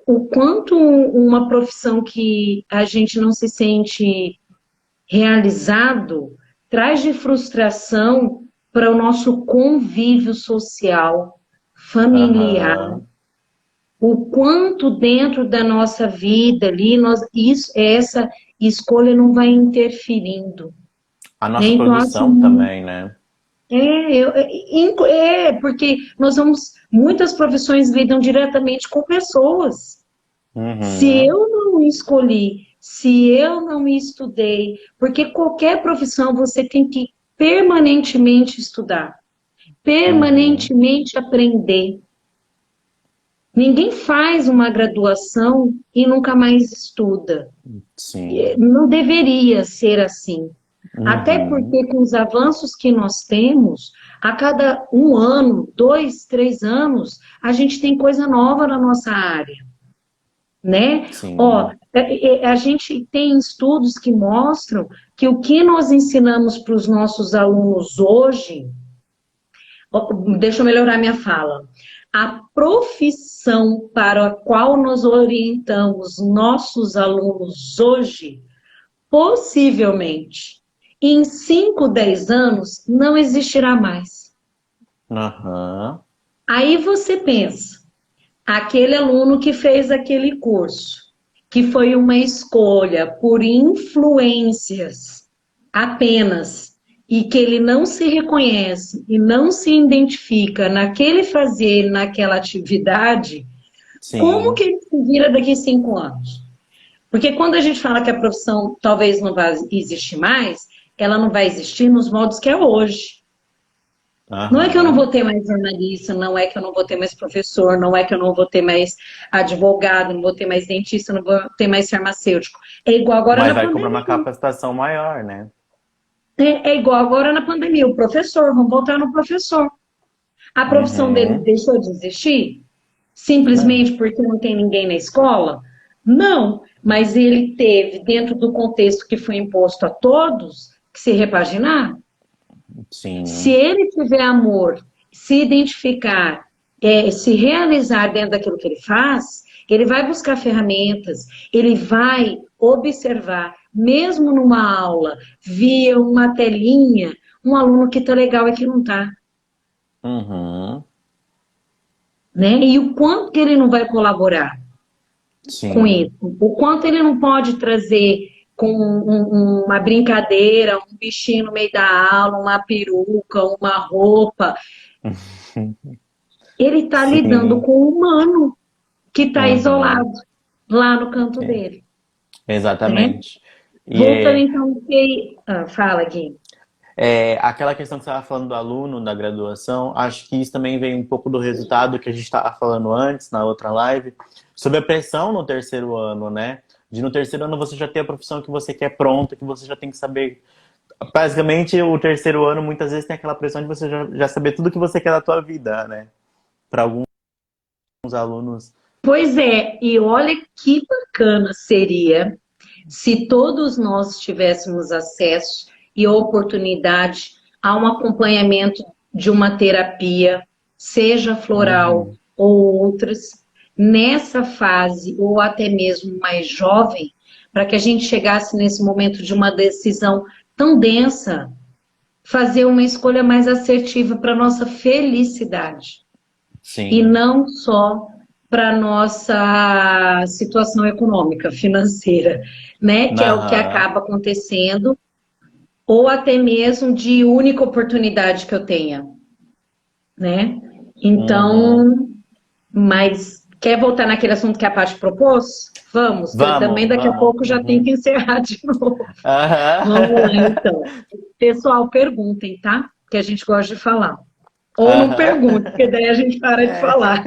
o quanto uma profissão que a gente não se sente realizado traz de frustração para o nosso convívio social, familiar, o quanto dentro da nossa vida ali, essa escolha não vai interferindo. A nossa produção também, né? Porque muitas profissões lidam diretamente com pessoas. Se eu não escolhi, se eu não estudei, porque qualquer profissão você tem que permanentemente estudar, permanentemente aprender. Ninguém faz uma graduação e nunca mais estuda. Sim. Não deveria ser assim. Até porque com os avanços que nós temos, a cada 1 ano, 2, 3 anos, a gente tem coisa nova na nossa área, né? Ó, a gente tem estudos que mostram que o que nós ensinamos para os nossos alunos hoje, deixa eu melhorar minha fala, a profissão para a qual nós orientamos nossos alunos hoje, possivelmente, em 5, 10 anos, não existirá mais. Aí você pensa, aquele aluno que fez aquele curso, que foi uma escolha por influências apenas, e que ele não se reconhece e não se identifica naquele fazer, naquela atividade, como que ele se vira daqui a 5 anos? Porque quando a gente fala que a profissão talvez não vai existir mais, ela não vai existir nos moldes que é hoje. Não é que eu não vou ter mais jornalista, não é que eu não vou ter mais professor, não é que eu não vou ter mais advogado, não vou ter mais dentista, não vou ter mais farmacêutico. É igual agora na pandemia. Mas vai comprar uma capacitação maior, né? É igual agora na pandemia. O professor, vamos voltar no professor. A profissão dele deixou de existir? Simplesmente porque não tem ninguém na escola? Não. mas ele teve, dentro do contexto que foi imposto a todos, que se repaginar. Se Sim. ele tiver amor, se identificar, se realizar dentro daquilo que ele faz, ele vai buscar ferramentas, ele vai observar, mesmo numa aula, via uma telinha, um aluno que está legal e que não está. Uhum. Né? E o quanto que ele não vai colaborar com Sim. isso? O quanto ele não pode trazer com uma brincadeira, um bichinho no meio da aula, uma peruca, uma roupa. Ele está lidando Sim. com o humano que está Uhum. isolado lá no canto É, dele. Né? exatamente. E Voltando então, fala, Gui. aquela questão que você estava falando do aluno, da graduação, acho que isso também vem um pouco do resultado que a gente estava falando antes, na outra live, sobre a pressão no terceiro ano, né? De no terceiro ano você já ter a profissão que você quer pronta, que você já tem que saber. Basicamente, o terceiro ano muitas vezes tem aquela pressão de você já saber tudo que você quer da tua vida, né? Para alguns alunos. Pois é, e olha que bacana seria se todos nós tivéssemos acesso e oportunidade a um acompanhamento de uma terapia, seja floral Uhum. ou outras, nessa fase, ou até mesmo mais jovem, para que a gente chegasse nesse momento de uma decisão tão densa, fazer uma escolha mais assertiva para nossa felicidade e Sim. não só para nossa situação econômica, financeira, né? Que é o que Aham. acaba acontecendo, ou até mesmo de única oportunidade que eu tenha, né? Uhum. Então, mas quer voltar naquele assunto que a Paty propôs? Vamos, que eu também Vamos, daqui a vamos. pouco já tenho Uhum. que encerrar de novo. Vamos lá, Aham. então. Pessoal, perguntem, tá? Que a gente gosta de falar. Ou não Aham. pergunte, porque daí a gente para de É. falar.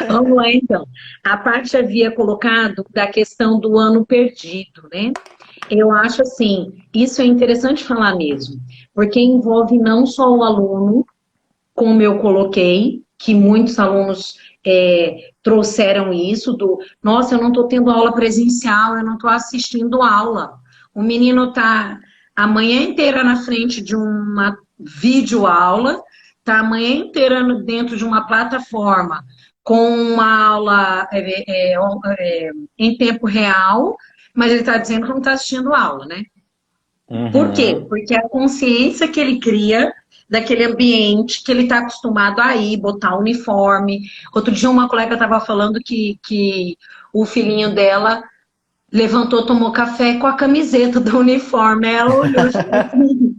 Vamos lá, então. A parte havia colocado da questão do ano perdido, né? Eu acho assim, isso é interessante falar mesmo, porque envolve não só o aluno, como eu coloquei, que muitos alunos trouxeram isso do, nossa, eu não estou tendo aula presencial, eu não estou assistindo aula. O menino está a manhã inteira na frente de uma videoaula, está a manhã inteira dentro de uma plataforma com uma aula em tempo real, mas ele está dizendo que não está assistindo aula, né? Por quê? Uhum. Porque a consciência que ele cria daquele ambiente que ele está acostumado a ir, botar uniforme. Outro dia uma colega estava falando que o filhinho dela levantou, tomou café com a camiseta do uniforme. Ela olhou e falou assim,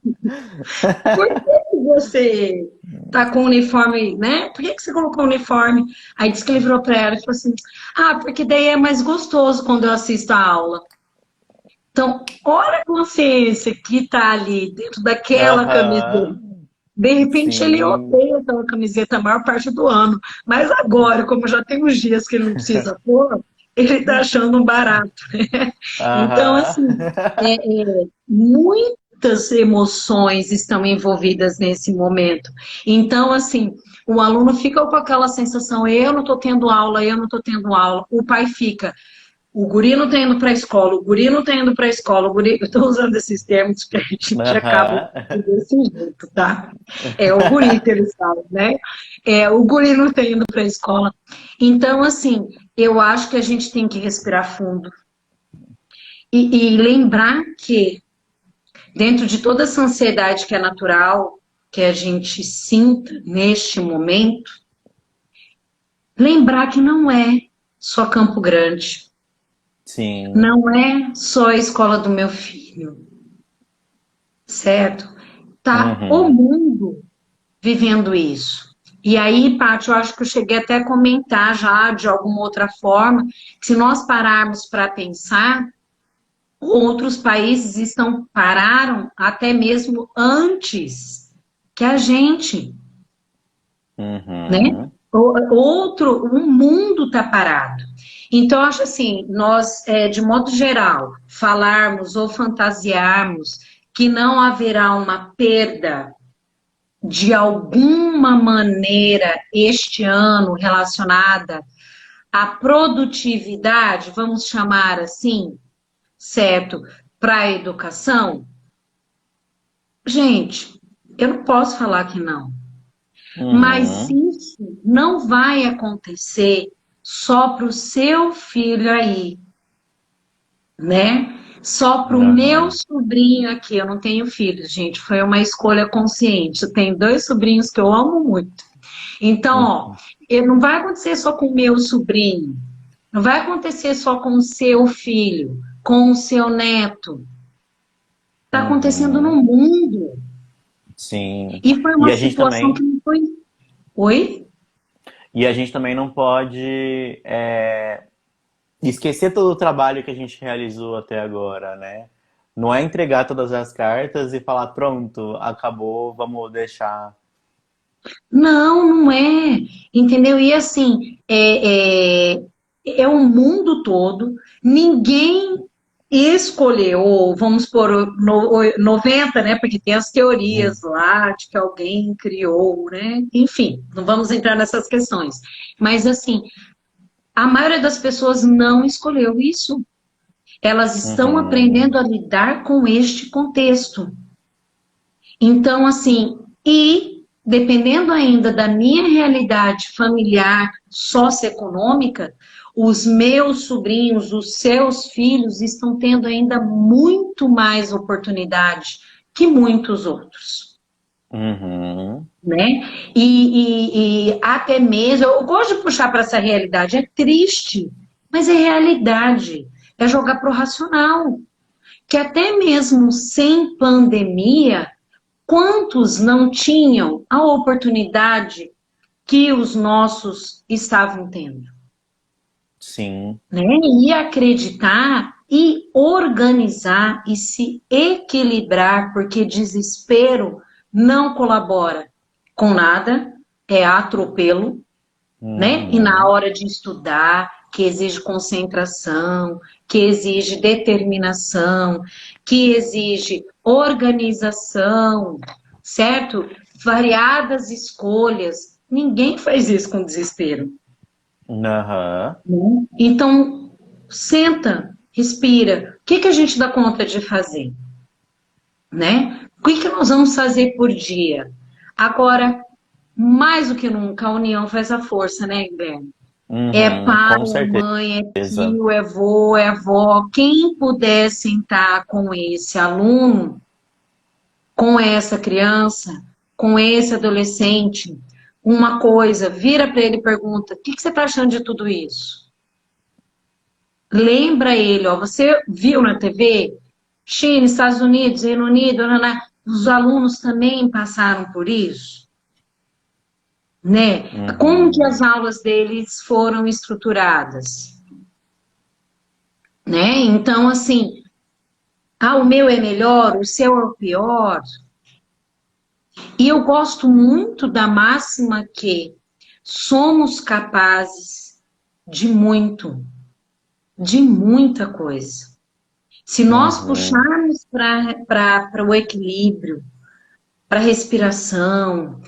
por que você tá com o uniforme, né? Por que você colocou o uniforme? Aí disse que ele virou para ela e falou assim, porque daí é mais gostoso quando eu assisto a aula. Então, olha a consciência que está ali dentro daquela camiseta. Aham. De repente ele Sim. odeia aquela camiseta a maior parte do ano. Mas agora, como já tem uns dias que ele não precisa pôr, ele está achando um barato. Então, Aham. assim, muitas emoções estão envolvidas nesse momento. Então, assim, o aluno fica com aquela sensação, eu não estou tendo aula, eu não estou tendo aula. O pai fica, o guri não tá indo para a escola, o guri não tá indo para a escola, o guri... Eu estou usando esses termos que a gente acaba Aham. desse jeito, tá? É o guri que eles falam, né? O guri não tá indo para a escola. Então, assim, eu acho que a gente tem que respirar fundo e lembrar que, dentro de toda essa ansiedade que é natural, que a gente sinta neste momento, lembrar que não é só Campo Grande, Sim. não é só a escola do meu filho, certo? Tá o Uhum. mundo vivendo isso. E aí, Paty, eu acho que eu cheguei até a comentar já de alguma outra forma, que se nós pararmos para pensar, outros países pararam até mesmo antes que a gente, né? Uhum. O mundo está parado. Então, eu acho assim, nós, de modo geral, falarmos ou fantasiarmos que não haverá uma perda de alguma maneira este ano relacionada a produtividade, vamos chamar assim, certo, para a educação, gente, eu não posso falar que não. Mas Uhum. isso não vai acontecer só para o seu filho aí, né? Só para o meu Aham. sobrinho aqui. Eu não tenho filhos, gente. Foi uma escolha consciente. Eu tenho dois sobrinhos que eu amo muito. Então, ó, Uhum. não vai acontecer só com o meu sobrinho. Não vai acontecer só com o seu filho, com o seu neto. Está acontecendo no Uhum. mundo. Sim. E foi E uma a gente situação que também, não foi. Oi? e a gente também não pode esquecer todo o trabalho que a gente realizou até agora, né? Não é entregar todas as cartas e falar, pronto, acabou, vamos deixar. Não, não é. Entendeu? E assim, é o mundo todo, ninguém escolheu, ou vamos por 90, né? Porque tem as teorias Hum. lá de que alguém criou, né? Enfim, não vamos entrar nessas questões. Mas assim, a maioria das pessoas não escolheu isso. Elas estão Uhum. aprendendo a lidar com este contexto. Então, assim, e dependendo ainda da minha realidade familiar, socioeconômica, os meus sobrinhos, os seus filhos estão tendo ainda muito mais oportunidade que muitos outros, Uhum. né? E até mesmo, eu gosto de puxar para essa realidade, é triste, mas é realidade, é jogar para o racional, que até mesmo sem pandemia, quantos não tinham a oportunidade que os nossos estavam tendo, Sim. né? E acreditar e organizar e se equilibrar, porque desespero não colabora com nada, é atropelo, né? E na Uhum. hora de estudar, que exige concentração, que exige determinação, que exige organização, certo? Variadas escolhas. Ninguém faz isso com desespero. Aham. Né? Então, senta, respira. O que a gente dá conta de fazer? Né? O que nós vamos fazer por dia? Agora, mais do que nunca, a união faz a força, né, Guilherme? É Uhum. pai, Com é certeza. mãe, é tio, é vô, é avó. Quem puder sentar com esse aluno, com essa criança, com esse adolescente, uma coisa, vira para ele e pergunta: o que você está achando de tudo isso? Lembra ele, ó, você viu na TV? China, Estados Unidos, Reino Unido, os alunos também passaram por isso, né? Como que as Uhum. aulas deles foram estruturadas? Né? Então, assim, o meu é melhor, o seu é o pior. E eu gosto muito da máxima que somos capazes de muito, de muita coisa. Se nós Uhum. puxarmos para o equilíbrio, para a respiração,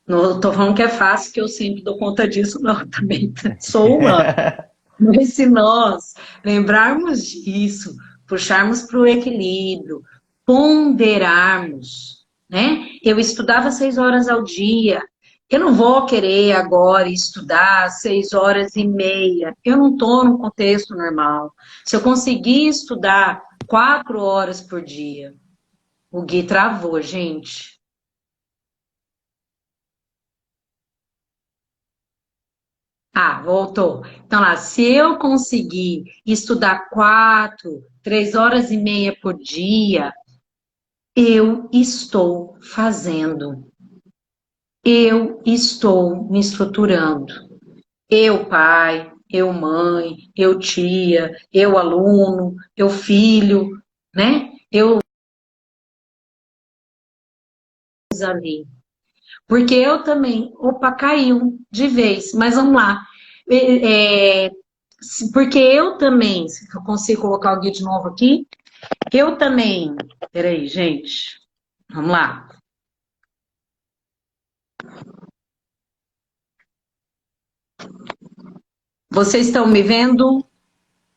não estou falando que é fácil, que eu sempre dou conta disso, não, também sou humano. Mas se nós lembrarmos disso, puxarmos para o equilíbrio, ponderarmos, né? Eu estudava 6 horas ao dia. Eu não vou querer agora estudar 6 horas e meia. Eu não estou num contexto normal. Se eu conseguir estudar 4 horas por dia, o Gui travou, gente. Voltou. Então, lá, se eu conseguir estudar 3 horas e meia por dia, eu estou fazendo. Eu estou me estruturando. Eu, pai, eu, mãe, eu, tia, eu, aluno, eu, filho, né? Eu ali. Porque eu também, opa, caiu de vez, mas vamos lá. Porque eu também, se eu consigo colocar o guia de novo aqui, eu também. Peraí, gente. Vamos lá. Vocês estão me vendo?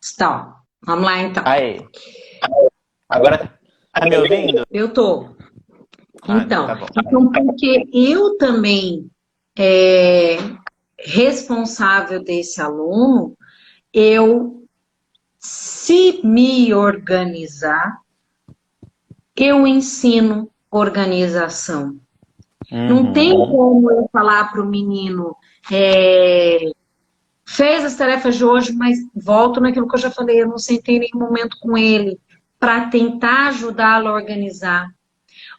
Estão. Vamos lá, então. Aí. Agora, tá me ouvindo? Eu tô. Então, Tá bom. porque eu também, responsável desse aluno, eu, se me organizar, eu ensino organização. Não tem como eu falar para o menino, fez as tarefas de hoje, mas volto naquilo que eu já falei, eu não sentei em nenhum momento com ele para tentar ajudá-lo a organizar.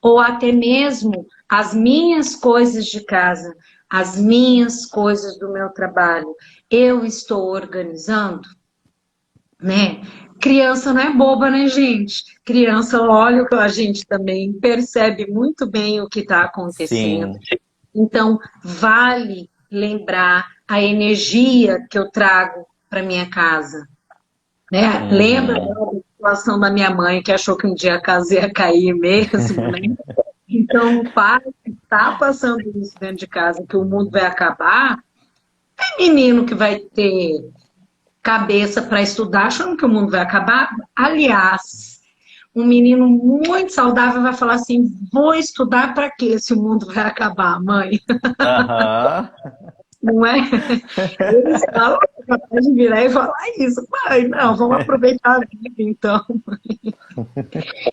Ou até mesmo as minhas coisas de casa, as minhas coisas do meu trabalho, eu estou organizando, né? Criança não é boba, né, gente? Criança olha o que a gente também percebe muito bem o que está acontecendo. Sim. Então, vale lembrar a energia que eu trago para minha casa, né? Lembra da situação da minha mãe que achou que um dia a casa ia cair mesmo, né? Então, o pai que está passando isso dentro de casa, que o mundo vai acabar, é menino que vai ter cabeça para estudar achando que o mundo vai acabar. Aliás, um menino muito saudável vai falar assim, vou estudar para quê se o mundo vai acabar, mãe? Aham. Não é? Eles falam, é capaz de virar e falar isso, mãe, não, vamos aproveitar a vida, então.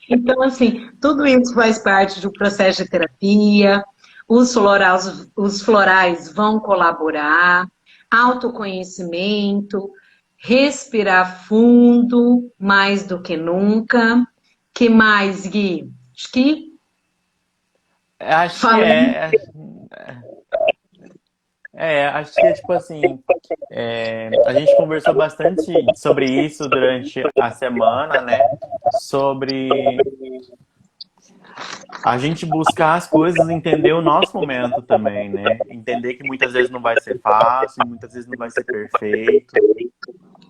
Então, assim, tudo isso faz parte do processo de terapia, os florais vão colaborar, autoconhecimento, respirar fundo, mais do que nunca. Que mais, Gui? Acho que Acho que falando. acho que é tipo assim, a gente conversou bastante sobre isso durante a semana, né? Sobre a gente buscar as coisas, entender o nosso momento também, né? Entender que muitas vezes não vai ser fácil, muitas vezes não vai ser perfeito,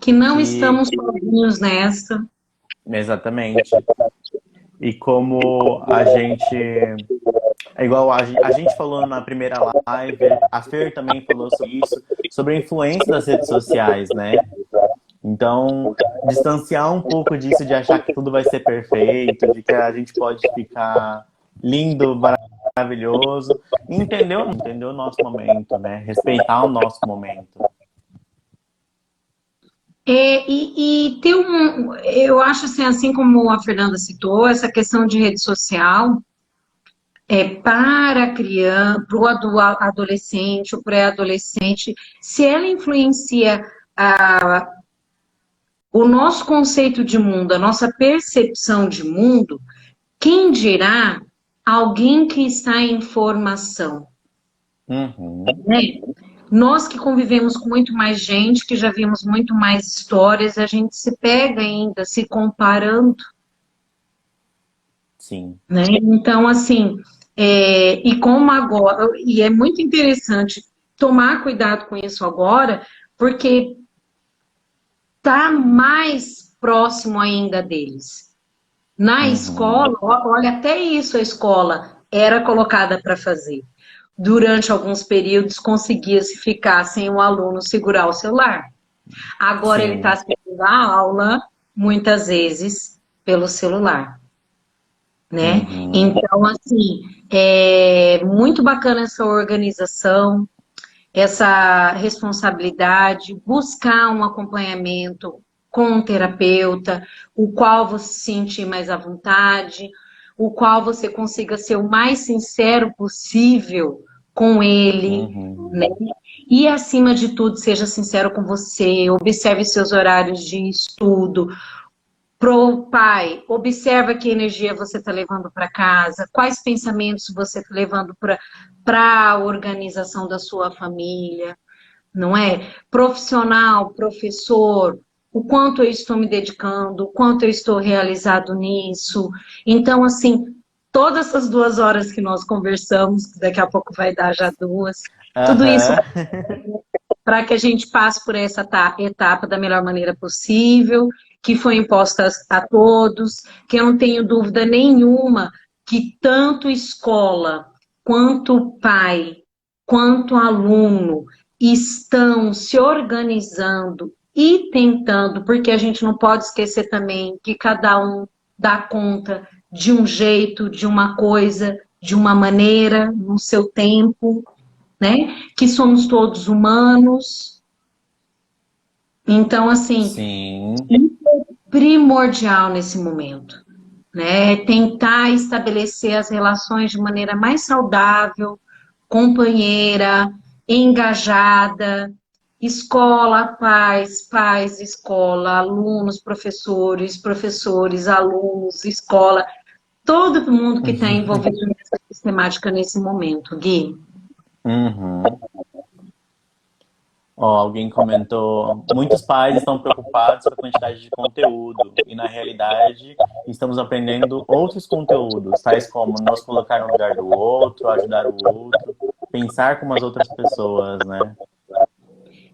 Que não que estamos sozinhos nessa. exatamente. E como a gente é igual a gente falou na primeira live, a Fer também falou sobre isso, sobre a influência das redes sociais, né? Então, distanciar um pouco disso de achar que tudo vai ser perfeito, de que a gente pode ficar lindo, maravilhoso, e entender o nosso momento, né? Respeitar o nosso momento. E ter eu acho assim como a Fernanda citou, essa questão de rede social para a criança, para o adolescente, o pré-adolescente, se ela influencia o nosso conceito de mundo, a nossa percepção de mundo, quem dirá alguém que está em formação, né? Nós que convivemos com muito mais gente, que já vimos muito mais histórias, a gente se pega ainda se comparando. Sim. Né? Então, assim, e como agora, e é muito interessante tomar cuidado com isso agora, porque está mais próximo ainda deles. Na escola, olha, até isso a escola era colocada para fazer. Durante alguns períodos conseguia-se ficar sem o aluno segurar o celular. Agora ele está assistindo a aula, muitas vezes, pelo celular. Né? Então, assim, é muito bacana essa organização, essa responsabilidade, buscar um acompanhamento com um terapeuta, o qual você se sentir mais à vontade, o qual você consiga ser o mais sincero possível com ele, né? E, acima de tudo, seja sincero com você, observe seus horários de estudo. Pro pai, observa que energia você está levando para casa, quais pensamentos você está levando para a organização da sua família, não é? Profissional, professor, o quanto eu estou me dedicando, o quanto eu estou realizado nisso. Então, assim, todas essas 2 horas que nós conversamos, daqui a pouco vai dar já 2, tudo isso para que a gente passe por essa etapa da melhor maneira possível, que foi imposta a todos, que eu não tenho dúvida nenhuma que tanto escola, quanto pai, quanto aluno, estão se organizando e tentando, porque a gente não pode esquecer também que cada um dá conta de um jeito, de uma coisa, de uma maneira, no seu tempo, né? Que somos todos humanos. Então, assim, Sim. primordial nesse momento, né? Tentar estabelecer as relações de maneira mais saudável, companheira, engajada, escola, pais, pais, escola, alunos, professores, professores, alunos, escola, todo mundo que está envolvido nessa sistemática nesse momento, Gui. Uhum. Ó, alguém comentou, muitos pais estão preocupados com a quantidade de conteúdo e, na realidade, estamos aprendendo outros conteúdos, tais como nos colocar no lugar do outro, ajudar o outro, pensar como as outras pessoas, né?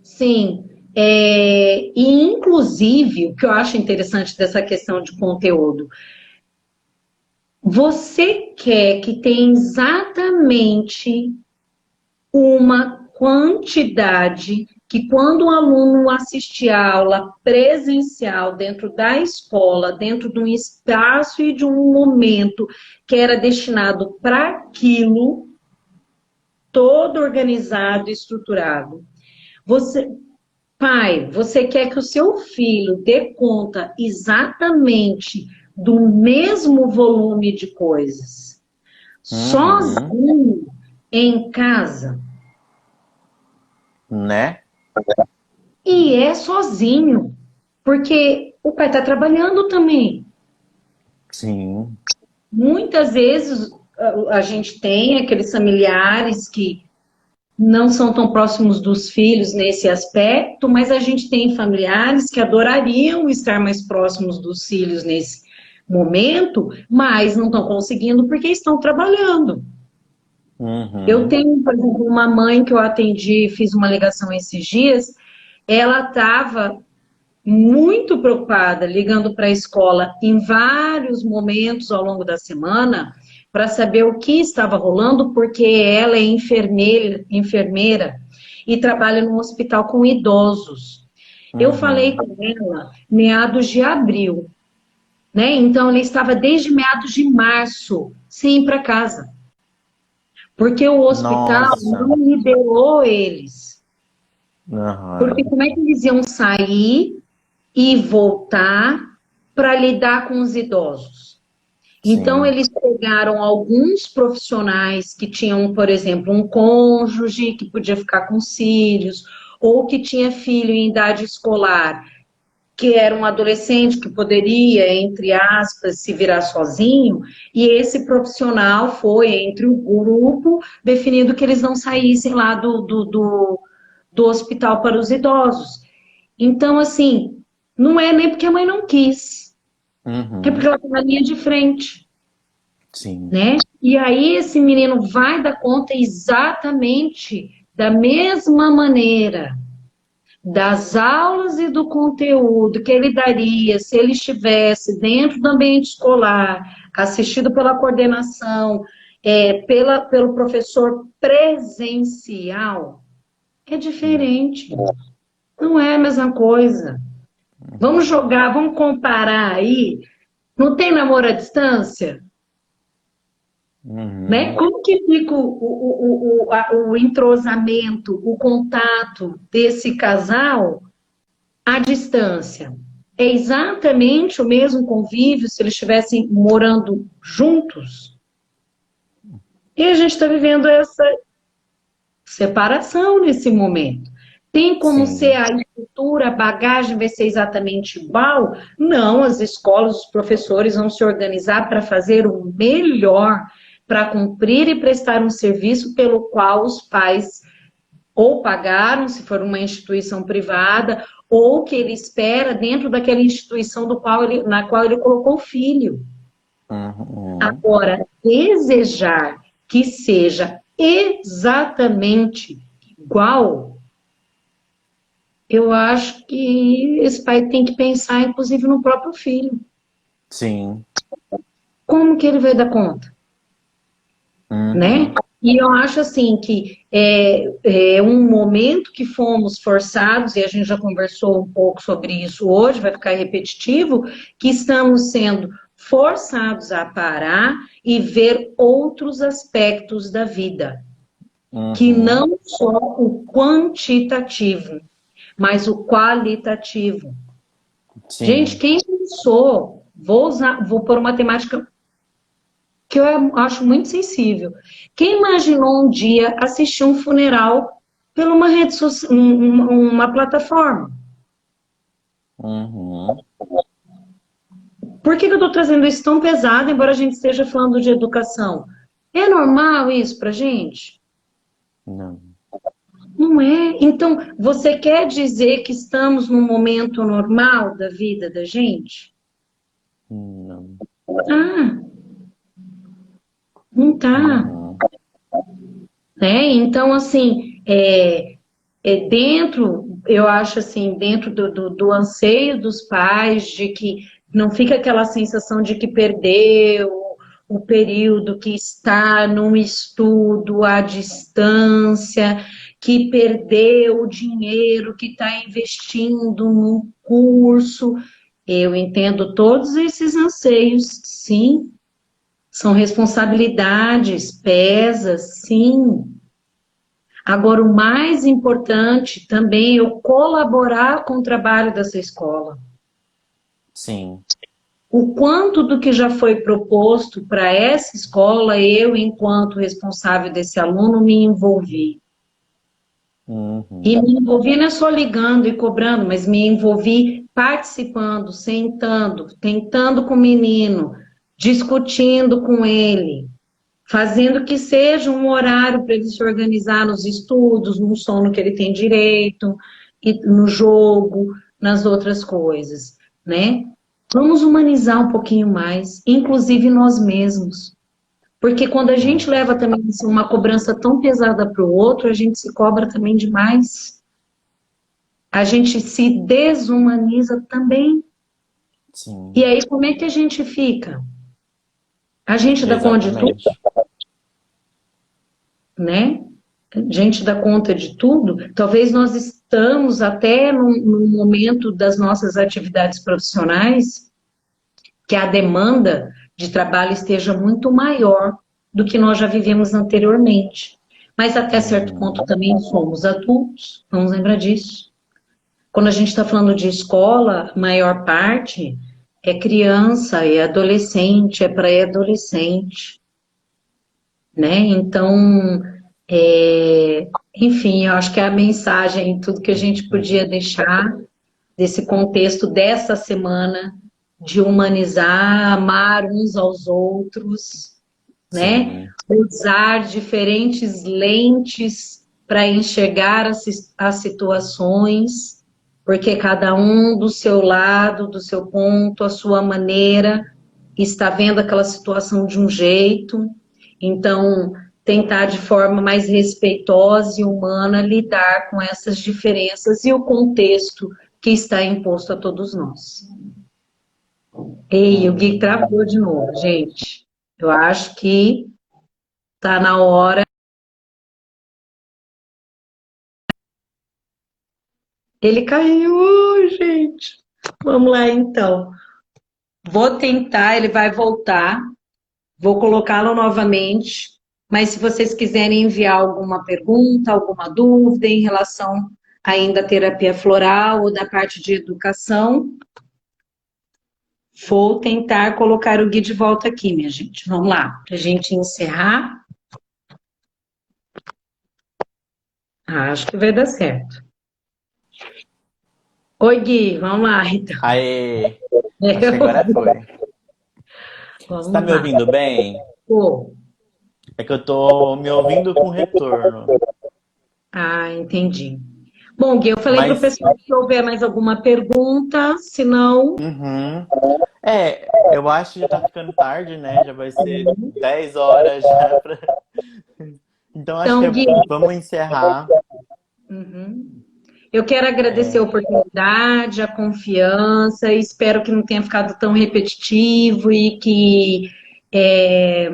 Sim, e inclusive, o que eu acho interessante dessa questão de conteúdo, você quer que tenha exatamente uma quantidade que quando o aluno assistir a aula presencial dentro da escola, dentro de um espaço e de um momento que era destinado para aquilo, todo organizado e estruturado. Você, pai, você quer que o seu filho dê conta exatamente do mesmo volume de coisas, Uhum. sozinho em casa? Né? E é sozinho, porque o pai está trabalhando também. Sim. Muitas vezes a gente tem aqueles familiares que não são tão próximos dos filhos nesse aspecto, mas a gente tem familiares que adorariam estar mais próximos dos filhos nesse momento, mas não estão conseguindo porque estão trabalhando. Eu Uhum. tenho, por exemplo, uma mãe que eu atendi, fiz uma ligação esses dias, ela estava muito preocupada, ligando para a escola em vários momentos ao longo da semana, para saber o que estava rolando, porque ela é enfermeira e trabalha num hospital com idosos. Eu falei Uhum. com ela meados de abril, né? Então ela estava desde meados de março sem ir para casa, porque o hospital Nossa. não liberou eles. Porque Uhum. como é que eles iam sair e voltar para lidar com os idosos? Então, Sim. eles pegaram alguns profissionais que tinham, por exemplo, um cônjuge que podia ficar com os filhos, ou que tinha filho em idade escolar, que era um adolescente que poderia, entre aspas, se virar sozinho, e esse profissional foi entre o grupo, definindo que eles não saíssem lá do hospital para os idosos. Então, assim, não é nem porque a mãe não quis, é porque Uhum. ela está na linha de frente, Sim. né? E aí esse menino vai dar conta exatamente da mesma maneira das aulas e do conteúdo que ele daria se ele estivesse dentro do ambiente escolar, assistido pela coordenação, pelo professor presencial, é diferente. Não é a mesma coisa. Vamos jogar, vamos comparar aí. Não tem namoro à distância? Né? Uhum. Como que fica o entrosamento, o contato desse casal à distância? É exatamente o mesmo convívio se eles estivessem morando juntos? E a gente está vivendo essa separação nesse momento. Tem como ser Sim. a estrutura, a bagagem vai ser exatamente igual? Não, as escolas, os professores vão se organizar para fazer o melhor, para cumprir e prestar um serviço pelo qual os pais ou pagaram, se for uma instituição privada, ou que ele espera dentro daquela instituição na qual ele colocou o filho. Uhum. Agora, desejar que seja exatamente igual, eu acho que esse pai tem que pensar, inclusive, no próprio filho. Sim. Como que ele vai dar conta, né? Uhum. E eu acho assim que é um momento que fomos forçados, e a gente já conversou um pouco sobre isso hoje, vai ficar repetitivo, que estamos sendo forçados a parar e ver outros aspectos da vida, que Uhum. não só o quantitativo, mas o qualitativo. Gente, Sim. quem pensou, vou pôr uma temática que eu acho muito sensível. Quem imaginou um dia assistir um funeral por uma rede social, uma plataforma? Uhum. Por que eu estou trazendo isso tão pesado, embora a gente esteja falando de educação? É normal isso pra gente? Não. Não é. Então, você quer dizer que estamos num momento normal da vida da gente? Não. Ah, não tá. Uhum. Né? Então, assim, dentro, eu acho assim, dentro do anseio dos pais, de que não fica aquela sensação de que perdeu o período, que está num estudo à distância, que perdeu o dinheiro que está investindo num curso. Eu entendo todos esses anseios, sim, são responsabilidades, pesa, sim. Agora, o mais importante também é eu colaborar com o trabalho dessa escola. Sim. O quanto do que já foi proposto para essa escola, eu, enquanto responsável desse aluno, me envolvi. E Uhum. me envolvi não é só ligando e cobrando, mas me envolvi participando, sentando, tentando com o menino, discutindo com ele, fazendo que seja um horário para ele se organizar nos estudos, no sono que ele tem direito, e no jogo, nas outras coisas, né? Vamos humanizar um pouquinho mais, inclusive nós mesmos. Porque quando a gente leva Uhum. também assim, uma cobrança tão pesada para o outro, a gente se cobra também demais. A gente se desumaniza também. E Sim. aí, como é que a gente fica? A gente dá conta de tudo, Exatamente. né? Gente dá conta de tudo, talvez nós estamos até num momento das nossas atividades profissionais que a demanda de trabalho esteja muito maior do que nós já vivemos anteriormente. Mas até certo ponto Uhum. também somos adultos, vamos lembrar disso. Quando a gente está falando de escola, a maior parte é criança, é adolescente, é pré-adolescente, né? Então, enfim, eu acho que é a mensagem, tudo que a gente podia deixar desse contexto dessa semana de humanizar, amar uns aos outros, né? Sim. Usar diferentes lentes para enxergar as situações, porque cada um do seu lado, do seu ponto, a sua maneira, está vendo aquela situação de um jeito. Então, tentar de forma mais respeitosa e humana lidar com essas diferenças e o contexto que está imposto a todos nós. Ei, o Gui Uhum. travou de novo, gente. Eu acho que está na hora. Ele caiu, gente. Vamos lá, então. Vou tentar, ele vai voltar. Vou colocá-lo novamente. Mas se vocês quiserem enviar alguma pergunta, alguma dúvida em relação ainda à terapia floral ou da parte de educação, vou tentar colocar o Gui de volta aqui, minha gente. Vamos lá, para a gente encerrar. Acho que vai dar certo. Oi, Gui, vamos lá, então. Aê! Acho que agora foi. Você tá Vamos me lá. ouvindo bem? Pô. É que eu tô me ouvindo com retorno. Ah, entendi. Bom, Gui, eu falei para o Mas, pessoal que se houver mais alguma pergunta, se não, uhum. Eu acho que já tá ficando tarde, né? Já vai ser 10 horas já pra... Então acho que então, Gui, vamos encerrar. uhum. Eu quero agradecer a É, oportunidade, a confiança, e espero que não tenha ficado tão repetitivo e que é,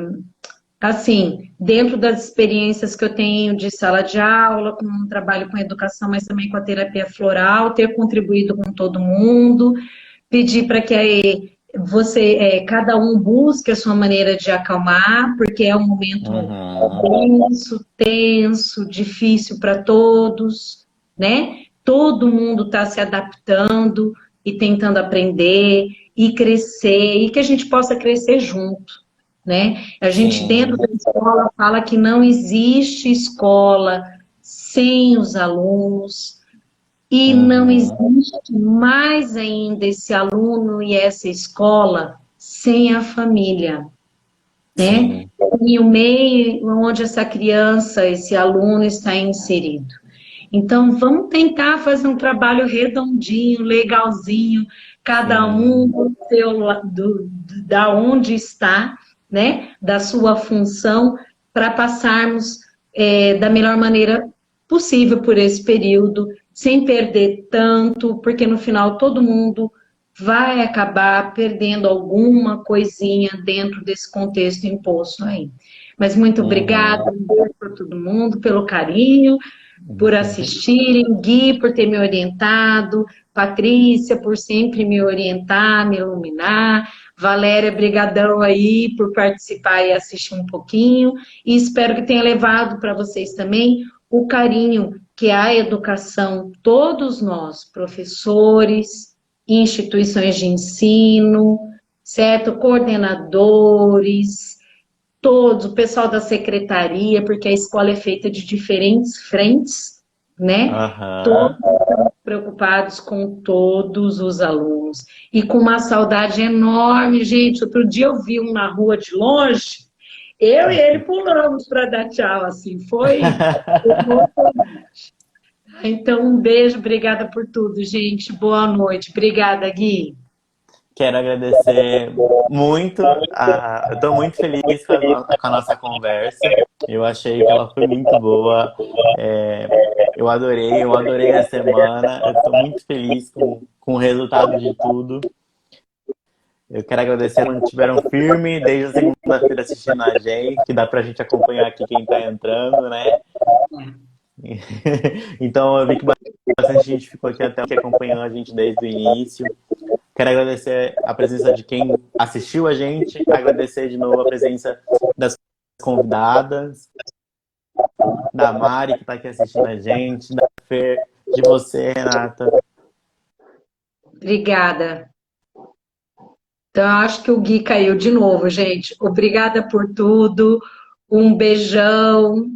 assim, dentro das experiências que eu tenho de sala de aula, com um trabalho com educação, mas também com a terapia floral, ter contribuído com todo mundo, pedir para que cada um busque a sua maneira de acalmar, porque é um momento Uhum. denso, tenso, difícil para todos, né? Todo mundo está se adaptando e tentando aprender e crescer, e que a gente possa crescer junto, né? A gente dentro Sim, da escola fala que não existe escola sem os alunos, e não uhum. existe mais ainda esse aluno e essa escola sem a família, né? Sim, E o meio onde essa criança, esse aluno está inserido. Então, vamos tentar fazer um trabalho redondinho, legalzinho, cada um sim. da onde está, né? Da sua função, para passarmos da melhor maneira possível por esse período, sem perder tanto, porque no final todo mundo vai acabar perdendo alguma coisinha dentro desse contexto imposto aí. Mas muito obrigada, Uhum. um beijo para todo mundo, pelo carinho, por assistirem, Gui por ter me orientado, Patrícia por sempre me orientar, me iluminar, Valéria, brigadão aí por participar e assistir um pouquinho, e espero que tenha levado para vocês também o carinho que a educação, todos nós, professores, instituições de ensino, certo? Coordenadores, todos, o pessoal da secretaria, porque a escola é feita de diferentes frentes, né? Todos Aham. preocupados com todos os alunos. E com uma saudade enorme, gente. Outro dia eu vi um na rua de longe, eu e ele pulamos para dar tchau, assim, foi. Então, um beijo, obrigada por tudo, gente. Boa noite. Obrigada, Gui. Quero agradecer muito. Eu estou muito feliz com a nossa conversa. Eu achei que ela foi muito boa. É, eu adorei a semana. Eu estou muito feliz com o resultado de tudo. Eu quero agradecer a todos que estiveram firme desde a segunda-feira assistindo a gente, que dá pra gente acompanhar aqui quem tá entrando, né? Então eu vi que bastante gente ficou aqui até aqui acompanhando a gente desde o início. Quero agradecer a presença de quem assistiu a gente, agradecer de novo a presença das convidadas, da Mari, que está aqui assistindo a gente, da Fer, de você, Renata. Obrigada. Então, eu acho que o Gui caiu de novo, gente. Obrigada por tudo. Um beijão.